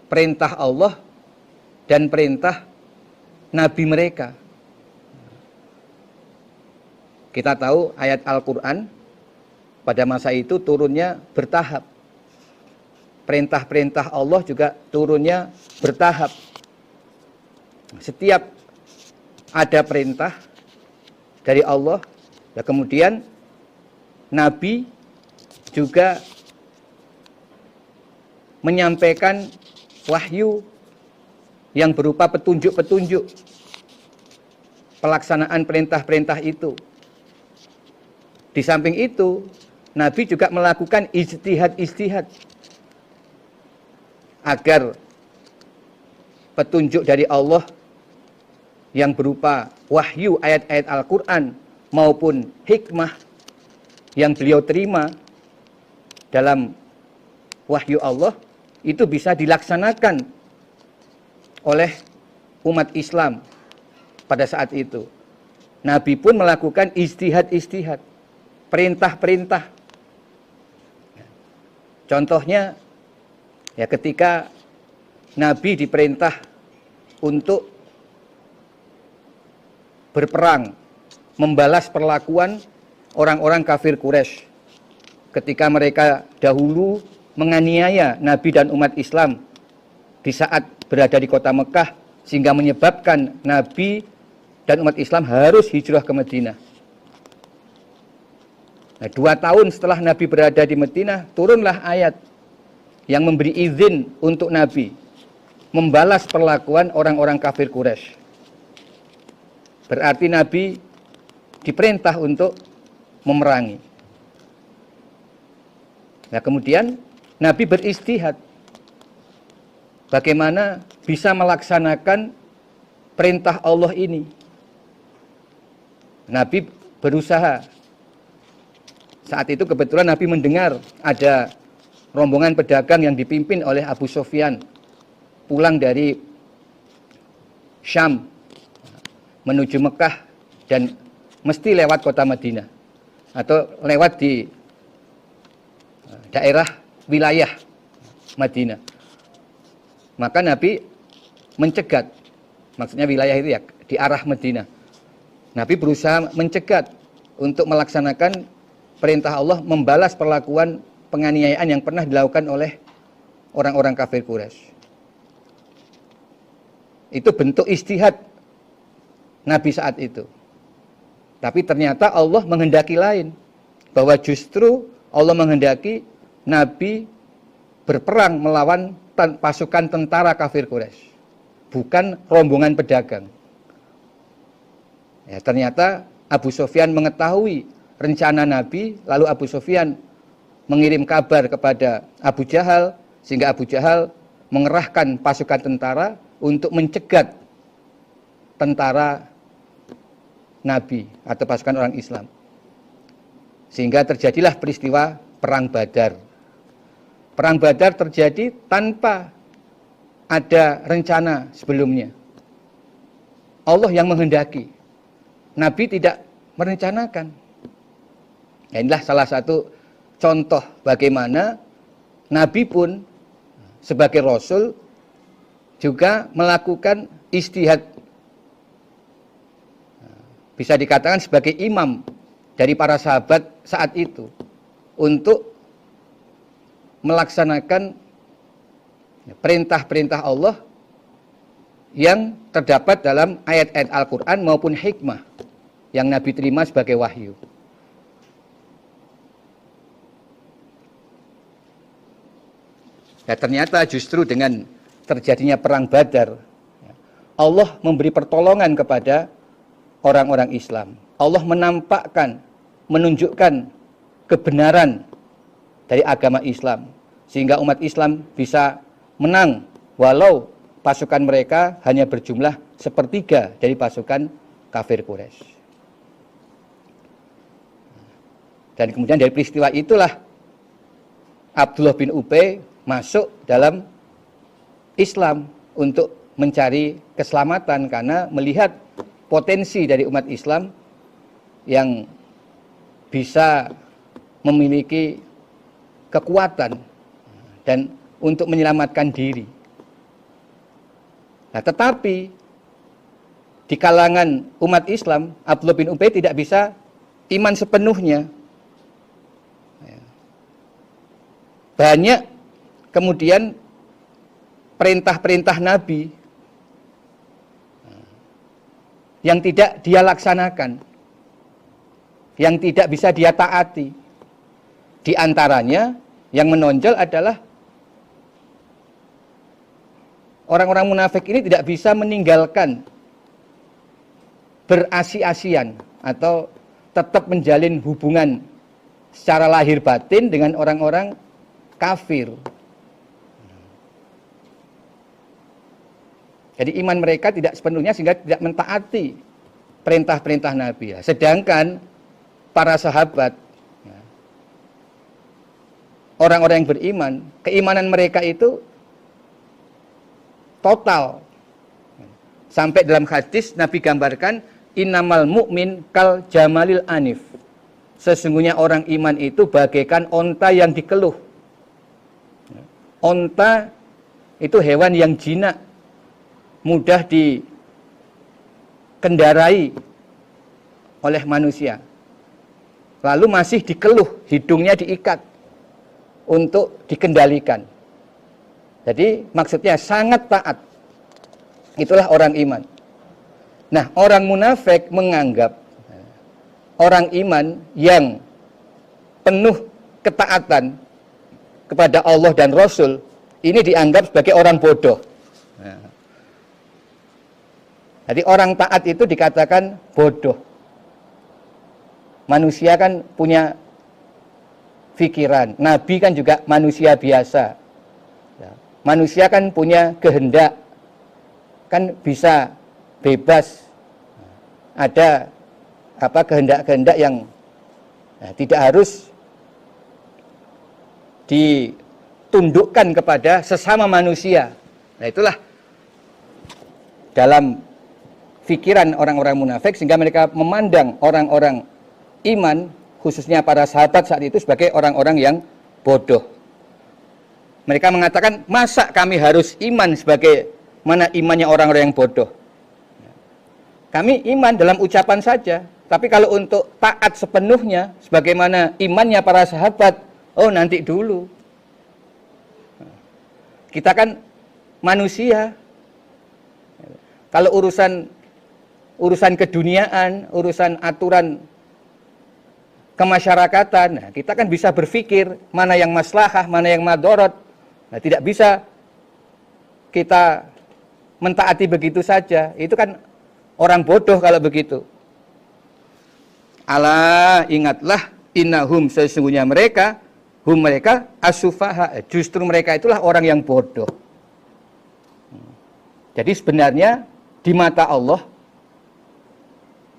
perintah Allah dan perintah Nabi mereka. Kita tahu ayat Al-Quran pada masa itu turunnya bertahap. Perintah-perintah Allah juga turunnya bertahap. Setiap ada perintah dari Allah, dan kemudian Nabi juga menyampaikan wahyu yang berupa petunjuk-petunjuk pelaksanaan perintah-perintah itu. Di samping itu, Nabi juga melakukan ijtihad-ijtihad agar petunjuk dari Allah yang berupa wahyu ayat-ayat Al-Quran maupun hikmah yang beliau terima dalam wahyu Allah itu bisa dilaksanakan oleh umat Islam pada saat itu. Nabi pun melakukan ijtihad-ijtihad, perintah-perintah. Contohnya ya ketika Nabi diperintah untuk berperang, membalas perlakuan orang-orang kafir Quraisy ketika mereka dahulu menganiaya Nabi dan umat Islam di saat berada di kota Mekah, sehingga menyebabkan Nabi dan umat Islam harus hijrah ke Madinah. Nah, 2 tahun setelah Nabi berada di Madinah, turunlah ayat yang memberi izin untuk Nabi membalas perlakuan orang-orang kafir Quraisy. Berarti Nabi diperintah untuk memerangi. Nah, kemudian Nabi beristihad bagaimana bisa melaksanakan perintah Allah ini. Nabi berusaha. Saat itu kebetulan Nabi mendengar ada rombongan pedagang yang dipimpin oleh Abu Sufyan pulang dari Syam menuju Mekah dan mesti lewat kota Madinah atau lewat di daerah wilayah Madinah. Maka Nabi mencegat, maksudnya wilayah itu ya di arah Madinah. Nabi berusaha mencegat untuk melaksanakan perintah Allah membalas perlakuan penganiayaan yang pernah dilakukan oleh orang-orang kafir Quraisy. Itu bentuk ijtihad Nabi saat itu. Tapi ternyata Allah menghendaki lain, bahwa justru Allah menghendaki Nabi berperang melawan pasukan tentara kafir Quraisy, bukan rombongan pedagang. Ya, ternyata Abu Sufyan mengetahui rencana Nabi, lalu Abu Sufyan mengirim kabar kepada Abu Jahal, sehingga Abu Jahal mengerahkan pasukan tentara untuk mencegat tentara Nabi atau pasukan orang Islam. Sehingga terjadilah peristiwa Perang Badar. Perang Badar terjadi tanpa ada rencana sebelumnya. Allah yang menghendaki. Nabi tidak merencanakan. Nah, inilah salah satu contoh bagaimana Nabi pun sebagai Rasul juga melakukan ijtihad. Bisa dikatakan sebagai imam dari para sahabat saat itu untuk melaksanakan perintah-perintah Allah yang terdapat dalam ayat-ayat Al-Quran maupun hikmah yang Nabi terima sebagai wahyu. Nah, ternyata justru dengan terjadinya perang Badar, Allah memberi pertolongan kepada orang-orang Islam. Allah menampakkan, menunjukkan kebenaran dari agama Islam, sehingga umat Islam bisa menang walau pasukan mereka hanya berjumlah 1/3 dari pasukan kafir Quraisy. Dan kemudian dari peristiwa itulah Abdullah bin Ubay masuk dalam Islam untuk mencari keselamatan karena melihat potensi dari umat Islam yang bisa memiliki kekuatan dan untuk menyelamatkan diri. Nah, tetapi di kalangan umat Islam, Abdullah bin Ubay tidak bisa iman sepenuhnya. Banyak kemudian perintah-perintah Nabi yang tidak dia laksanakan, yang tidak bisa dia taati. Di antaranya yang menonjol adalah orang-orang munafik ini tidak bisa meninggalkan berasi-asian atau tetap menjalin hubungan secara lahir batin dengan orang-orang kafir. Jadi iman mereka tidak sepenuhnya sehingga tidak mentaati perintah-perintah Nabi. Sedangkan para sahabat, orang-orang yang beriman, keimanan mereka itu total. Sampai dalam hadis Nabi gambarkan, innamal mu'min kal jamalil anif. Sesungguhnya orang iman itu bagaikan onta yang dikeluh. Onta itu hewan yang jinak, mudah dikendarai oleh manusia. Lalu masih dikeluh, hidungnya diikat untuk dikendalikan. Jadi maksudnya sangat taat. Itulah orang iman. Nah, orang munafik menganggap orang iman yang penuh ketaatan kepada Allah dan Rasul ini dianggap sebagai orang bodoh. Jadi orang taat itu dikatakan bodoh. Manusia kan punya pikiran. Nabi kan juga manusia biasa. Manusia kan punya kehendak. Kan bisa bebas. Ada kehendak-kehendak yang tidak harus ditundukkan kepada sesama manusia. Nah, itulah dalam pikiran orang-orang munafik, sehingga mereka memandang orang-orang iman, khususnya para sahabat saat itu, sebagai orang-orang yang bodoh. Mereka mengatakan, masa kami harus iman sebagai mana imannya orang-orang yang bodoh? Kami iman dalam ucapan saja, tapi kalau untuk taat sepenuhnya, sebagaimana imannya para sahabat, oh nanti dulu. Kita kan manusia. Kalau urusan keduniaan, urusan aturan kemasyarakatan, nah, kita kan bisa berpikir mana yang maslahah, mana yang madorot. Nah, tidak bisa kita mentaati begitu saja. Itu kan orang bodoh kalau begitu. Ala, ingatlah, innahum, sesungguhnya mereka, mereka as-sufaha, justru mereka itulah orang yang bodoh. Jadi sebenarnya di mata Allah,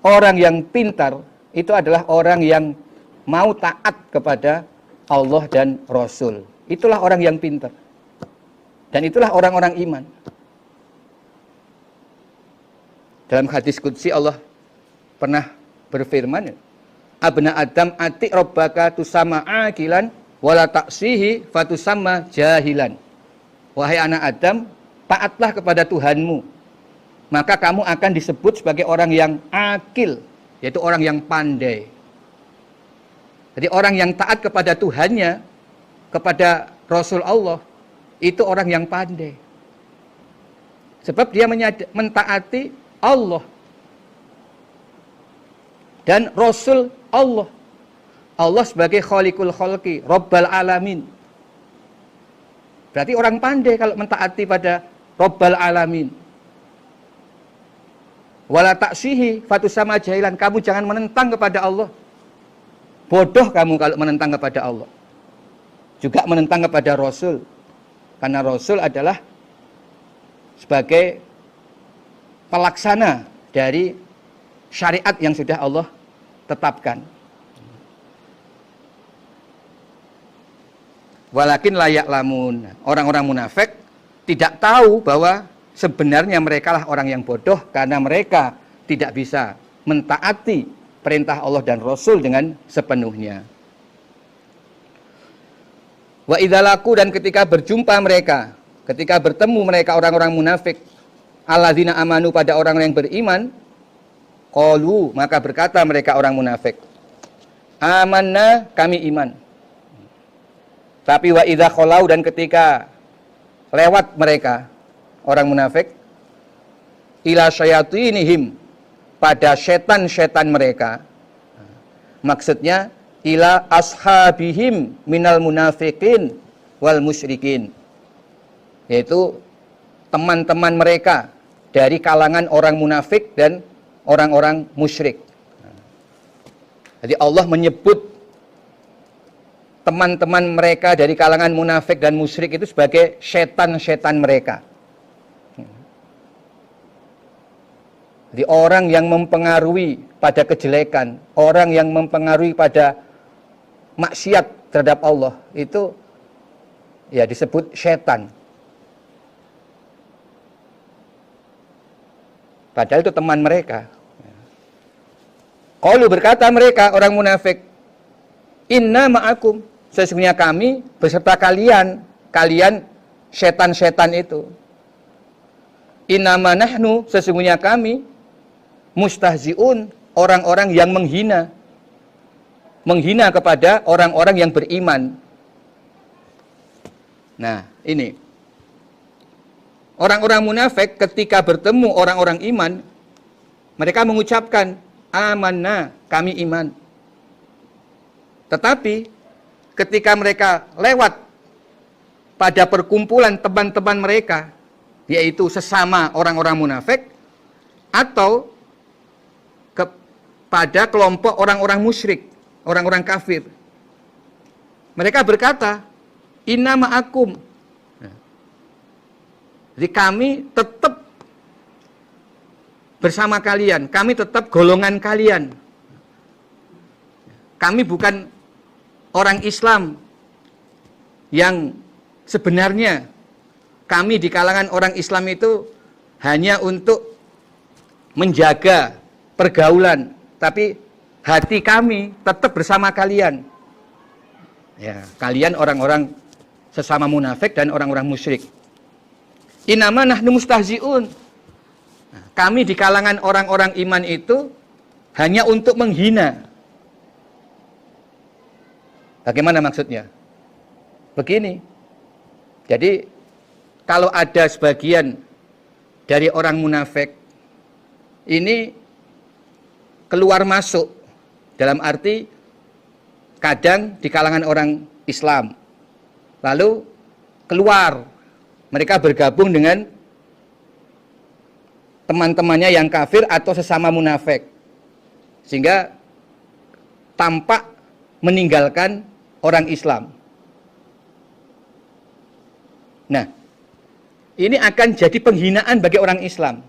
orang yang pintar itu adalah orang yang mau taat kepada Allah dan Rasul. Itulah orang yang pintar. Dan itulah orang-orang iman. Dalam hadis qudsi Allah pernah berfirman, Abna Adam ati rabbaka tusama akilan wala taksihi fatusamma jahilan. Wahai anak Adam, taatlah kepada Tuhanmu, maka kamu akan disebut sebagai orang yang akil, yaitu orang yang pandai. Jadi orang yang taat kepada Tuhannya, kepada Rasul Allah, itu orang yang pandai. Sebab dia mentaati Allah dan Rasul Allah. Allah sebagai Khaliqul Khalqi, Rabbal Alamin. Berarti orang pandai kalau mentaati pada Rabbal Alamin. Wala taksihi fatusama jahilan, kamu jangan menentang kepada Allah. Bodoh kamu kalau menentang kepada Allah. Juga menentang kepada Rasul. Karena Rasul adalah sebagai pelaksana dari syariat yang sudah Allah tetapkan. Walakin layak lamun, orang-orang munafik tidak tahu bahwa sebenarnya mereka lah orang yang bodoh, karena mereka tidak bisa mentaati perintah Allah dan Rasul dengan sepenuhnya. Wa idzalaku, dan ketika berjumpa mereka, ketika bertemu mereka orang-orang munafik, alladzina amanu, pada orang-orang yang beriman, qalu, maka berkata mereka orang munafik, amanna, kami iman. Tapi wa idza khalau, dan ketika lewat mereka orang munafik, ila syayatinihim, pada setan-setan mereka, maksudnya ila ashabihim minal munafiqin wal musyrikin, yaitu teman-teman mereka dari kalangan orang munafik dan orang-orang musyrik. Jadi Allah menyebut teman-teman mereka dari kalangan munafik dan musyrik itu sebagai setan-setan mereka. Jadi orang yang mempengaruhi pada kejelekan, orang yang mempengaruhi pada maksiat terhadap Allah, itu ya disebut setan. Padahal itu teman mereka. Qalu, berkata mereka orang munafik, inna ma'akum, sesungguhnya kami beserta kalian, kalian setan-setan itu. Innama nahnu, sesungguhnya kami mustahzi'un, orang-orang yang menghina kepada orang-orang yang beriman. Nah, ini orang-orang munafik ketika bertemu orang-orang iman, mereka mengucapkan amanna, kami iman. Tetapi ketika mereka lewat pada perkumpulan teman-teman mereka, yaitu sesama orang-orang munafik, atau kepada kelompok orang-orang musyrik, orang-orang kafir, mereka berkata, inna ma'akum. Jadi kami tetap bersama kalian, kami tetap golongan kalian. Kami bukan orang Islam yang sebenarnya. Kami di kalangan orang Islam itu hanya untuk menjaga pergaulan, tapi hati kami tetap bersama kalian. Ya, kalian orang-orang sesama munafik dan orang-orang musyrik. Innama nahnu mustahzi'un. Kami di kalangan orang-orang iman itu hanya untuk menghina. Bagaimana maksudnya? Begini. Jadi kalau ada sebagian dari orang munafik ini keluar masuk, dalam arti kadang di kalangan orang Islam, lalu keluar, mereka bergabung dengan teman-temannya yang kafir atau sesama munafik, sehingga tampak meninggalkan orang Islam. Nah, ini akan jadi penghinaan bagi orang Islam.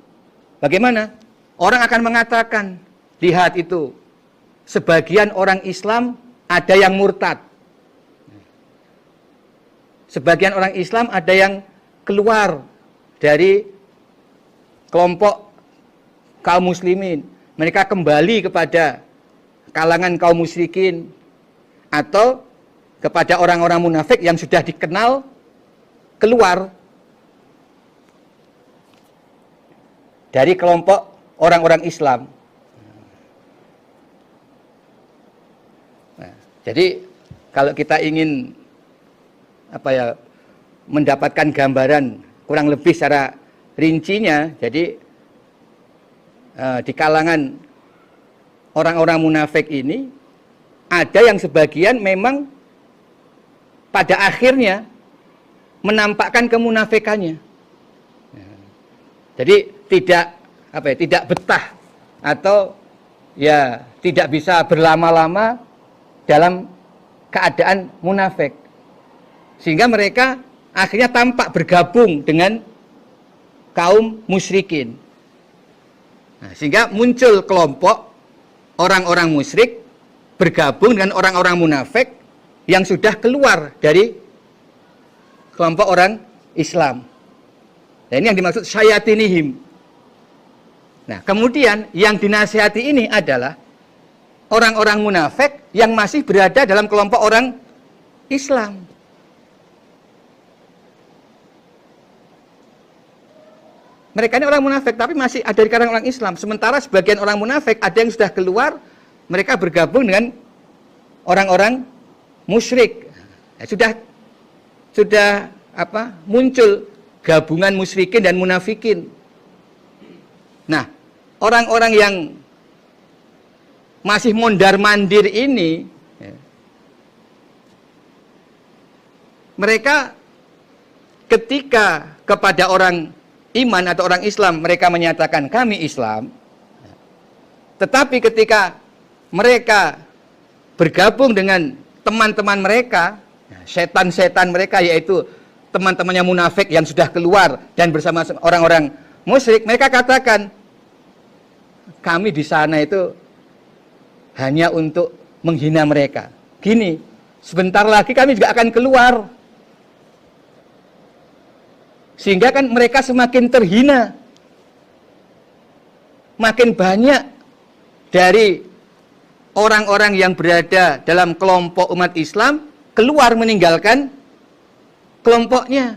Bagaimana? Orang akan mengatakan, lihat itu, sebagian orang Islam ada yang murtad. Sebagian orang Islam ada yang keluar dari kelompok kaum muslimin. Mereka kembali kepada kalangan kaum musyrikin atau kepada orang-orang munafik yang sudah dikenal keluar dari kelompok orang-orang Islam. Nah, jadi kalau kita ingin mendapatkan gambaran kurang lebih secara rincinya, jadi di kalangan orang-orang munafik ini ada yang sebagian memang pada akhirnya menampakkan kemunafikannya. Jadi tidak betah atau ya tidak bisa berlama-lama dalam keadaan munafik, sehingga mereka akhirnya tampak bergabung dengan kaum musyrikin. Nah, sehingga muncul kelompok orang-orang musyrik bergabung dengan orang-orang munafik yang sudah keluar dari kelompok orang Islam. Nah, ini yang dimaksud syayatinihim. Nah, kemudian yang dinasihati ini adalah orang-orang munafik yang masih berada dalam kelompok orang Islam. Mereka ini orang munafik tapi masih ada di kalangan orang Islam. Sementara sebagian orang munafik ada yang sudah keluar, mereka bergabung dengan orang-orang musyrik. Ya, sudah muncul gabungan musyrikin dan munafikin. Nah, orang-orang yang masih mondar-mandir ini, ya, mereka ketika kepada orang iman atau orang Islam, mereka menyatakan kami Islam. Tetapi ketika mereka bergabung dengan teman-teman mereka, setan-setan mereka, yaitu teman-temannya munafik yang sudah keluar dan bersama orang-orang musyrik, mereka katakan kami di sana itu hanya untuk menghina mereka. Gini, sebentar lagi kami juga akan keluar. Sehingga kan mereka semakin terhina. Makin banyak dari orang-orang yang berada dalam kelompok umat Islam keluar meninggalkan kelompoknya.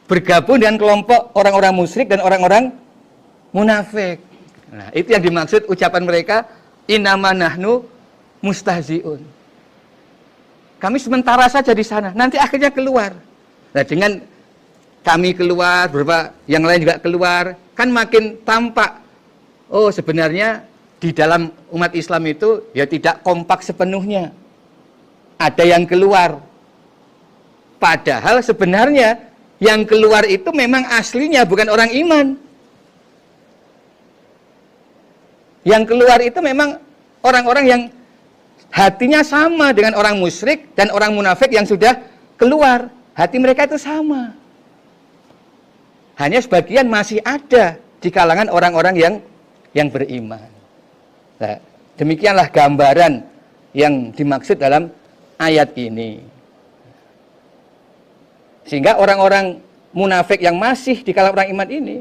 Bergabung dengan kelompok orang-orang musyrik dan orang-orang munafik. Nah, itu yang dimaksud ucapan mereka, innama nahnu mustahziun. Kami sementara saja di sana, nanti akhirnya keluar. Nah, dengan kami keluar, beberapa yang lain juga keluar, kan makin tampak, oh sebenarnya di dalam umat Islam itu ya tidak kompak sepenuhnya. Ada yang keluar. Padahal sebenarnya yang keluar itu memang aslinya bukan orang iman. Yang keluar itu memang orang-orang yang hatinya sama dengan orang musyrik dan orang munafik yang sudah keluar. Hati mereka itu sama. Hanya sebagian masih ada di kalangan orang-orang yang beriman. Nah, demikianlah gambaran yang dimaksud dalam ayat ini. Sehingga orang-orang munafik yang masih di kalangan orang iman ini,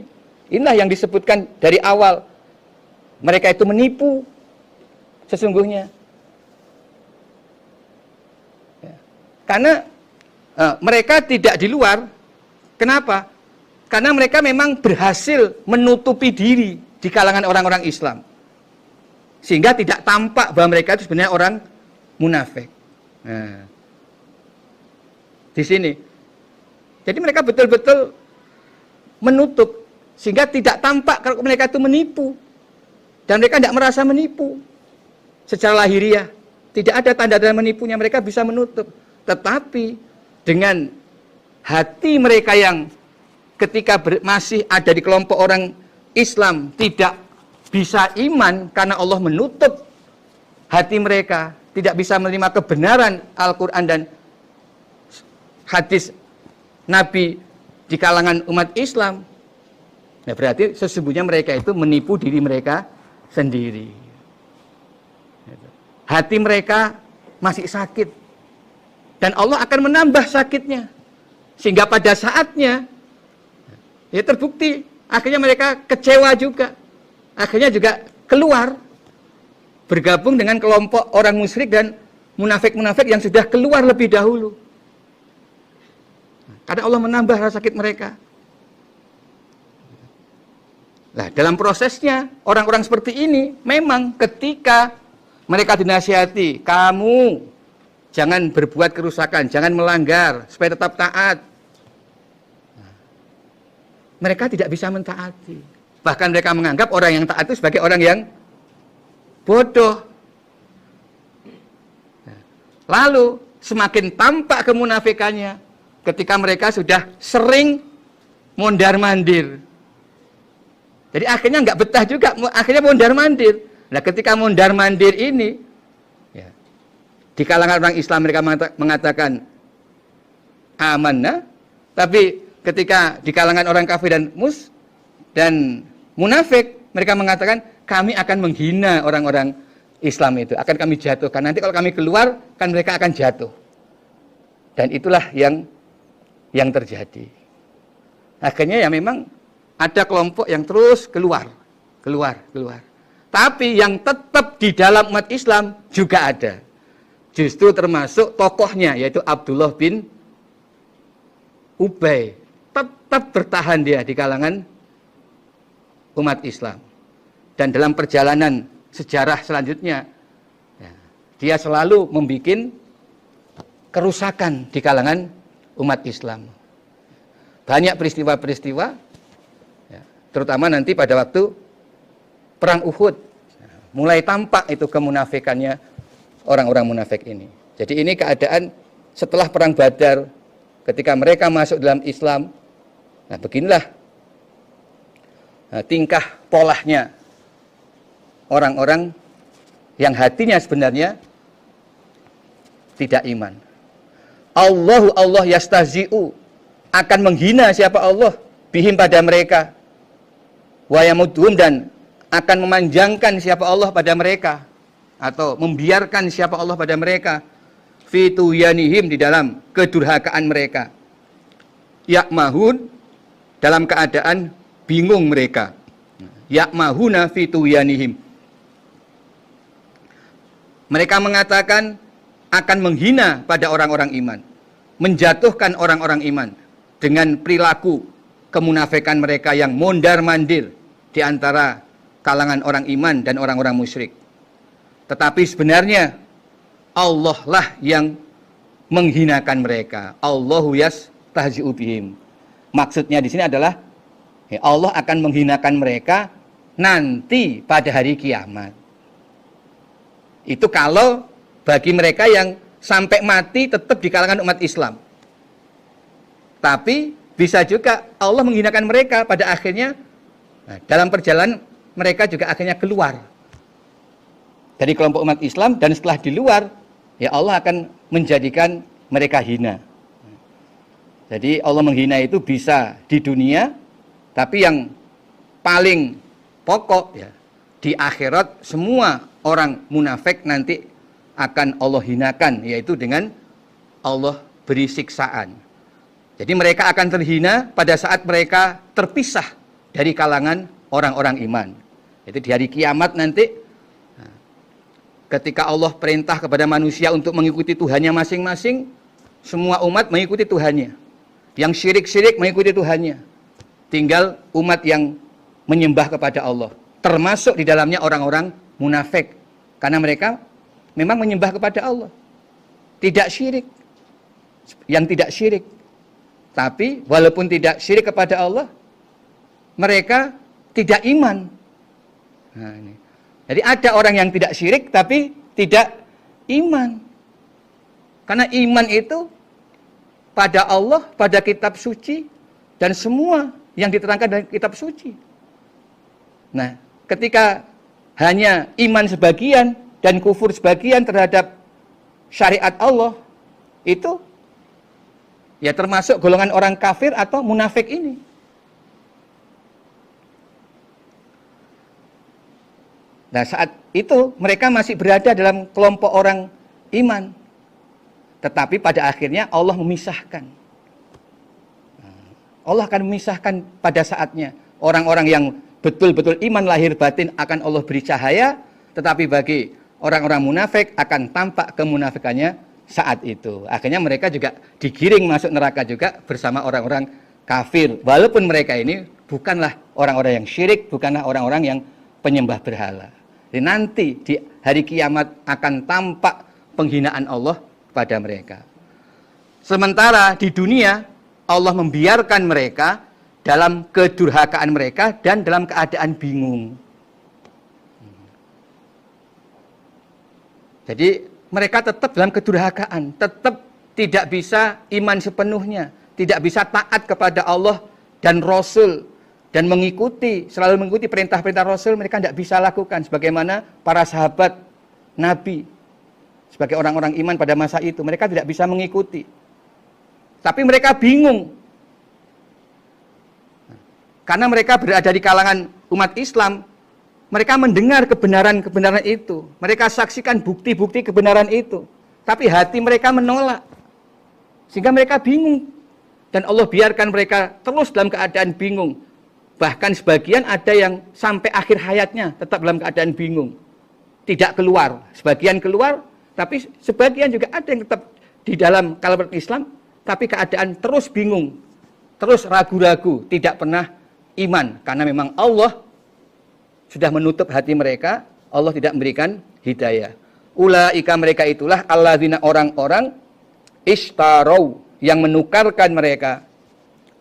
inilah yang disebutkan dari awal. Mereka itu menipu sesungguhnya. Karena mereka tidak di luar. Kenapa? Karena mereka memang berhasil menutupi diri di kalangan orang-orang Islam. Sehingga tidak tampak bahwa mereka itu sebenarnya orang munafik. Nah, di sini. Jadi mereka betul-betul menutup. Sehingga tidak tampak kalau mereka itu menipu. Dan mereka tidak merasa menipu. Secara lahiriah. Tidak ada tanda-tanda menipunya, mereka bisa menutup. Tetapi dengan hati mereka yang ketika masih ada di kelompok orang Islam tidak bisa iman karena Allah menutup hati mereka, tidak bisa menerima kebenaran Al-Quran dan hadis Nabi di kalangan umat Islam. Nah, berarti sesungguhnya mereka itu menipu diri mereka sendiri. Hati mereka masih sakit dan Allah akan menambah sakitnya sehingga pada saatnya ya terbukti, akhirnya mereka kecewa juga. Akhirnya juga keluar, bergabung dengan kelompok orang musyrik dan munafik-munafik yang sudah keluar lebih dahulu. Karena Allah menambah rasa sakit mereka. Nah, dalam prosesnya, orang-orang seperti ini, memang ketika mereka dinasihati, kamu jangan berbuat kerusakan, jangan melanggar, supaya tetap taat. Mereka tidak bisa mentaati. Bahkan mereka menganggap orang yang taat itu sebagai orang yang bodoh. Lalu semakin tampak kemunafikannya ketika mereka sudah sering mondar-mandir. Jadi akhirnya nggak betah juga, akhirnya mondar-mandir. Nah, ketika mondar-mandir ini, ya, di kalangan orang Islam mereka mengatakan amanah, tapi ketika di kalangan orang kafir dan munafik, mereka mengatakan kami akan menghina orang-orang Islam itu, akan kami jatuhkan. Nanti kalau kami keluar, kan mereka akan jatuh. Dan itulah yang terjadi. Akhirnya ya memang ada kelompok yang terus keluar. Tapi yang tetap di dalam umat Islam juga ada. Justru termasuk tokohnya, yaitu Abdullah bin Ubay. Tetap bertahan dia di kalangan umat Islam. Dan dalam perjalanan sejarah selanjutnya, ya, dia selalu membuat kerusakan di kalangan umat Islam. Banyak peristiwa-peristiwa, ya, terutama nanti pada waktu Perang Uhud, mulai tampak itu kemunafikannya orang-orang munafik ini. Jadi ini keadaan setelah Perang Badar, ketika mereka masuk dalam Islam. Nah, beginilah tingkah polahnya orang-orang yang hatinya sebenarnya tidak iman. Allah yastahzi'u, akan menghina siapa Allah, bihim pada mereka, wa yamudhum, dan akan memanjangkan siapa Allah pada mereka, atau membiarkan siapa Allah pada mereka, fi tuyanihim, di dalam kedurhakaan mereka, yakmahun, dalam keadaan bingung mereka, yakmahuna fi tuyanihim, mereka mengatakan akan menghina pada orang-orang iman, menjatuhkan orang-orang iman dengan perilaku kemunafikan mereka yang mondar-mandir di antara kalangan orang iman dan orang-orang musyrik. Tetapi sebenarnya Allah lah yang menghinakan mereka. Allahu yastahzi'u bihim. Maksudnya di sini adalah Allah akan menghinakan mereka nanti pada hari kiamat. Itu kalau bagi mereka yang sampai mati tetap di kalangan umat Islam. Tapi bisa juga Allah menghinakan mereka pada akhirnya, dalam perjalanan mereka juga akhirnya keluar dari kelompok umat Islam, dan setelah di luar, ya Allah akan menjadikan mereka hina. Jadi Allah menghina itu bisa di dunia, tapi yang paling pokok ya, di akhirat semua orang munafik nanti akan Allah hinakan, yaitu dengan Allah beri siksaan. Jadi mereka akan terhina pada saat mereka terpisah dari kalangan orang-orang iman. Itu di hari kiamat nanti, ketika Allah perintah kepada manusia untuk mengikuti Tuhannya masing-masing, semua umat mengikuti Tuhannya. Yang syirik-syirik mengikuti Tuhannya. Tinggal umat yang menyembah kepada Allah. Termasuk di dalamnya orang-orang munafik. Karena mereka memang menyembah kepada Allah. Tidak syirik. Yang tidak syirik. Tapi walaupun tidak syirik kepada Allah, mereka tidak iman. Nah, ini. Jadi ada orang yang tidak syirik tapi tidak iman. Karena iman itu pada Allah, pada kitab suci, dan semua yang diterangkan dalam kitab suci. Nah, ketika hanya iman sebagian dan kufur sebagian terhadap syariat Allah, itu ya termasuk golongan orang kafir atau munafik ini. Nah, saat itu mereka masih berada dalam kelompok orang iman. Tetapi pada akhirnya Allah memisahkan. Allah akan memisahkan pada saatnya. Orang-orang yang betul-betul iman lahir batin akan Allah beri cahaya. Tetapi bagi orang-orang munafik akan tampak kemunafikannya saat itu. Akhirnya mereka juga digiring masuk neraka juga bersama orang-orang kafir. Walaupun mereka ini bukanlah orang-orang yang syirik, bukanlah orang-orang yang penyembah berhala. Jadi nanti di hari kiamat akan tampak penghinaan Allah pada mereka. Sementara di dunia Allah membiarkan mereka dalam kedurhakaan mereka dan dalam keadaan bingung. Jadi mereka tetap dalam kedurhakaan, tetap tidak bisa iman sepenuhnya, tidak bisa taat kepada Allah dan Rasul, dan selalu mengikuti perintah-perintah Rasul. Mereka tidak bisa lakukan sebagaimana para sahabat Nabi, sebagai orang-orang iman pada masa itu. Mereka tidak bisa mengikuti. Tapi mereka bingung. Karena mereka berada di kalangan umat Islam, mereka mendengar kebenaran-kebenaran itu. Mereka saksikan bukti-bukti kebenaran itu. Tapi hati mereka menolak. Sehingga mereka bingung. Dan Allah biarkan mereka terus dalam keadaan bingung. Bahkan sebagian ada yang sampai akhir hayatnya tetap dalam keadaan bingung. Tidak keluar. Sebagian keluar, tapi sebagian juga ada yang tetap di dalam kalangan Islam, tapi keadaan terus bingung. Terus ragu-ragu, tidak pernah iman. Karena memang Allah sudah menutup hati mereka, Allah tidak memberikan hidayah. Ulaika, mereka itulah alladzina, orang-orang ishtarau, yang menukarkan mereka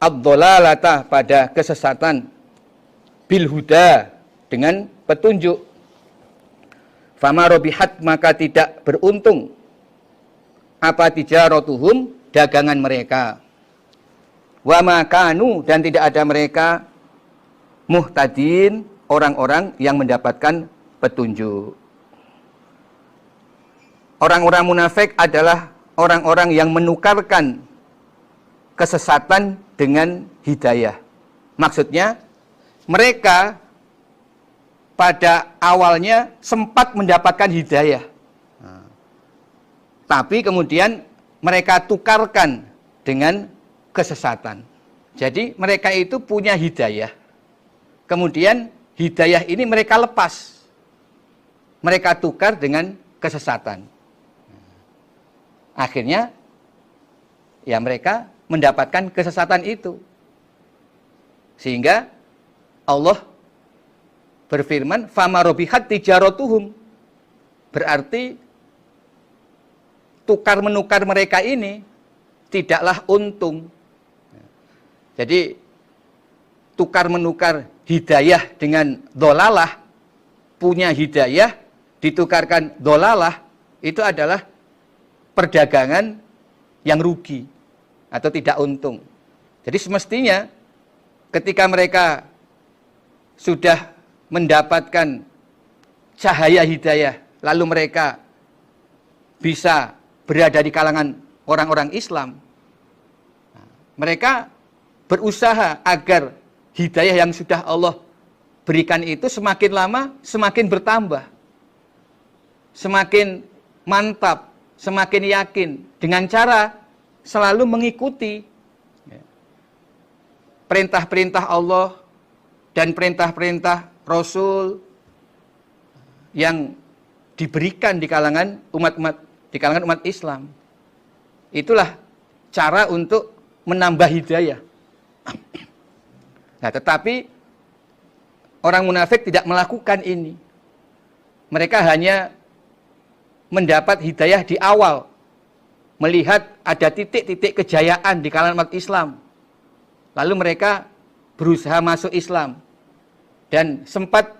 ad-dhalalata, pada kesesatan, bil huda, dengan petunjuk. Fama robihat, maka tidak beruntung apa tijaratuhum, dagangan mereka. Wa makanu, dan tidak ada mereka muhtadin, orang-orang yang mendapatkan petunjuk. Orang-orang munafik adalah orang-orang yang menukarkan kesesatan dengan hidayah. Maksudnya, mereka pada awalnya sempat mendapatkan hidayah. Tapi kemudian mereka tukarkan dengan kesesatan. Jadi mereka itu punya hidayah. Kemudian hidayah ini mereka lepas. Mereka tukar dengan kesesatan. Akhirnya ya mereka mendapatkan kesesatan itu. Sehingga Allah berfirman, "Fama robihat tijaratuhum." Berarti tukar-menukar mereka ini tidaklah untung. Jadi tukar-menukar hidayah dengan dolalah, punya hidayah ditukarkan dolalah, itu adalah perdagangan yang rugi atau tidak untung. Jadi semestinya ketika mereka sudah mendapatkan cahaya hidayah, lalu mereka bisa berada di kalangan orang-orang Islam, mereka berusaha agar hidayah yang sudah Allah berikan itu semakin lama semakin bertambah, semakin mantap, semakin yakin, dengan cara selalu mengikuti perintah-perintah Allah dan perintah-perintah Rasul yang diberikan di kalangan umat Islam. Itulah cara untuk menambah hidayah. Nah, tetapi orang munafik tidak melakukan ini. Mereka hanya mendapat hidayah di awal, melihat ada titik-titik kejayaan di kalangan umat Islam. Lalu mereka berusaha masuk Islam dan sempat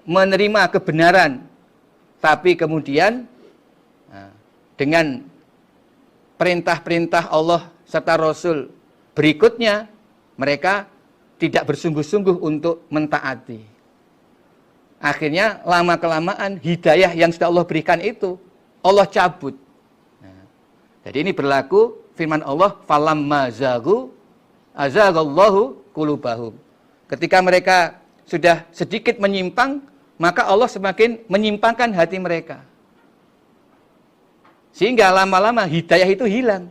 menerima kebenaran, tapi kemudian dengan perintah-perintah Allah serta Rasul berikutnya, mereka tidak bersungguh-sungguh untuk mentaati. Akhirnya lama-kelamaan hidayah yang sudah Allah berikan itu Allah cabut. Jadi ini berlaku firman Allah, falamma zagu azagallahu qulubahum. Ketika mereka sudah sedikit menyimpang, maka Allah semakin menyimpangkan hati mereka. Sehingga lama-lama hidayah itu hilang.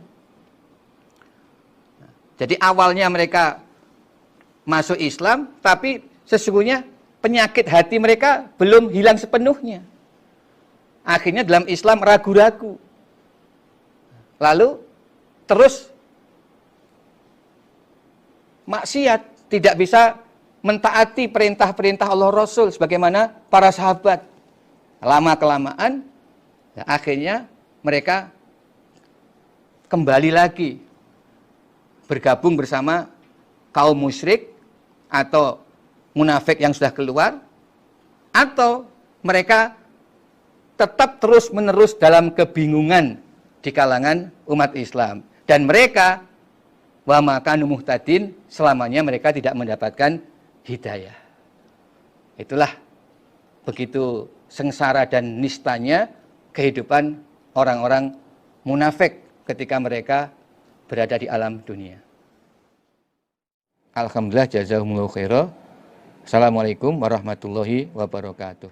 Jadi awalnya mereka masuk Islam, tapi sesungguhnya penyakit hati mereka belum hilang sepenuhnya. Akhirnya dalam Islam ragu-ragu. Lalu terus maksiat, tidak bisa mentaati perintah-perintah Allah Rasul sebagaimana para sahabat. Lama-kelamaan akhirnya mereka kembali lagi bergabung bersama kaum musyrik atau munafik yang sudah keluar, atau mereka tetap terus-menerus dalam kebingungan di kalangan umat Islam, dan mereka wa makanu muhtadin, selamanya mereka tidak mendapatkan hidayah. Itulah begitu sengsara dan nistanya kehidupan orang-orang munafik ketika mereka berada di alam dunia. Alhamdulillah, jazakumullahu khairan. Assalamualaikum warahmatullahi wabarakatuh.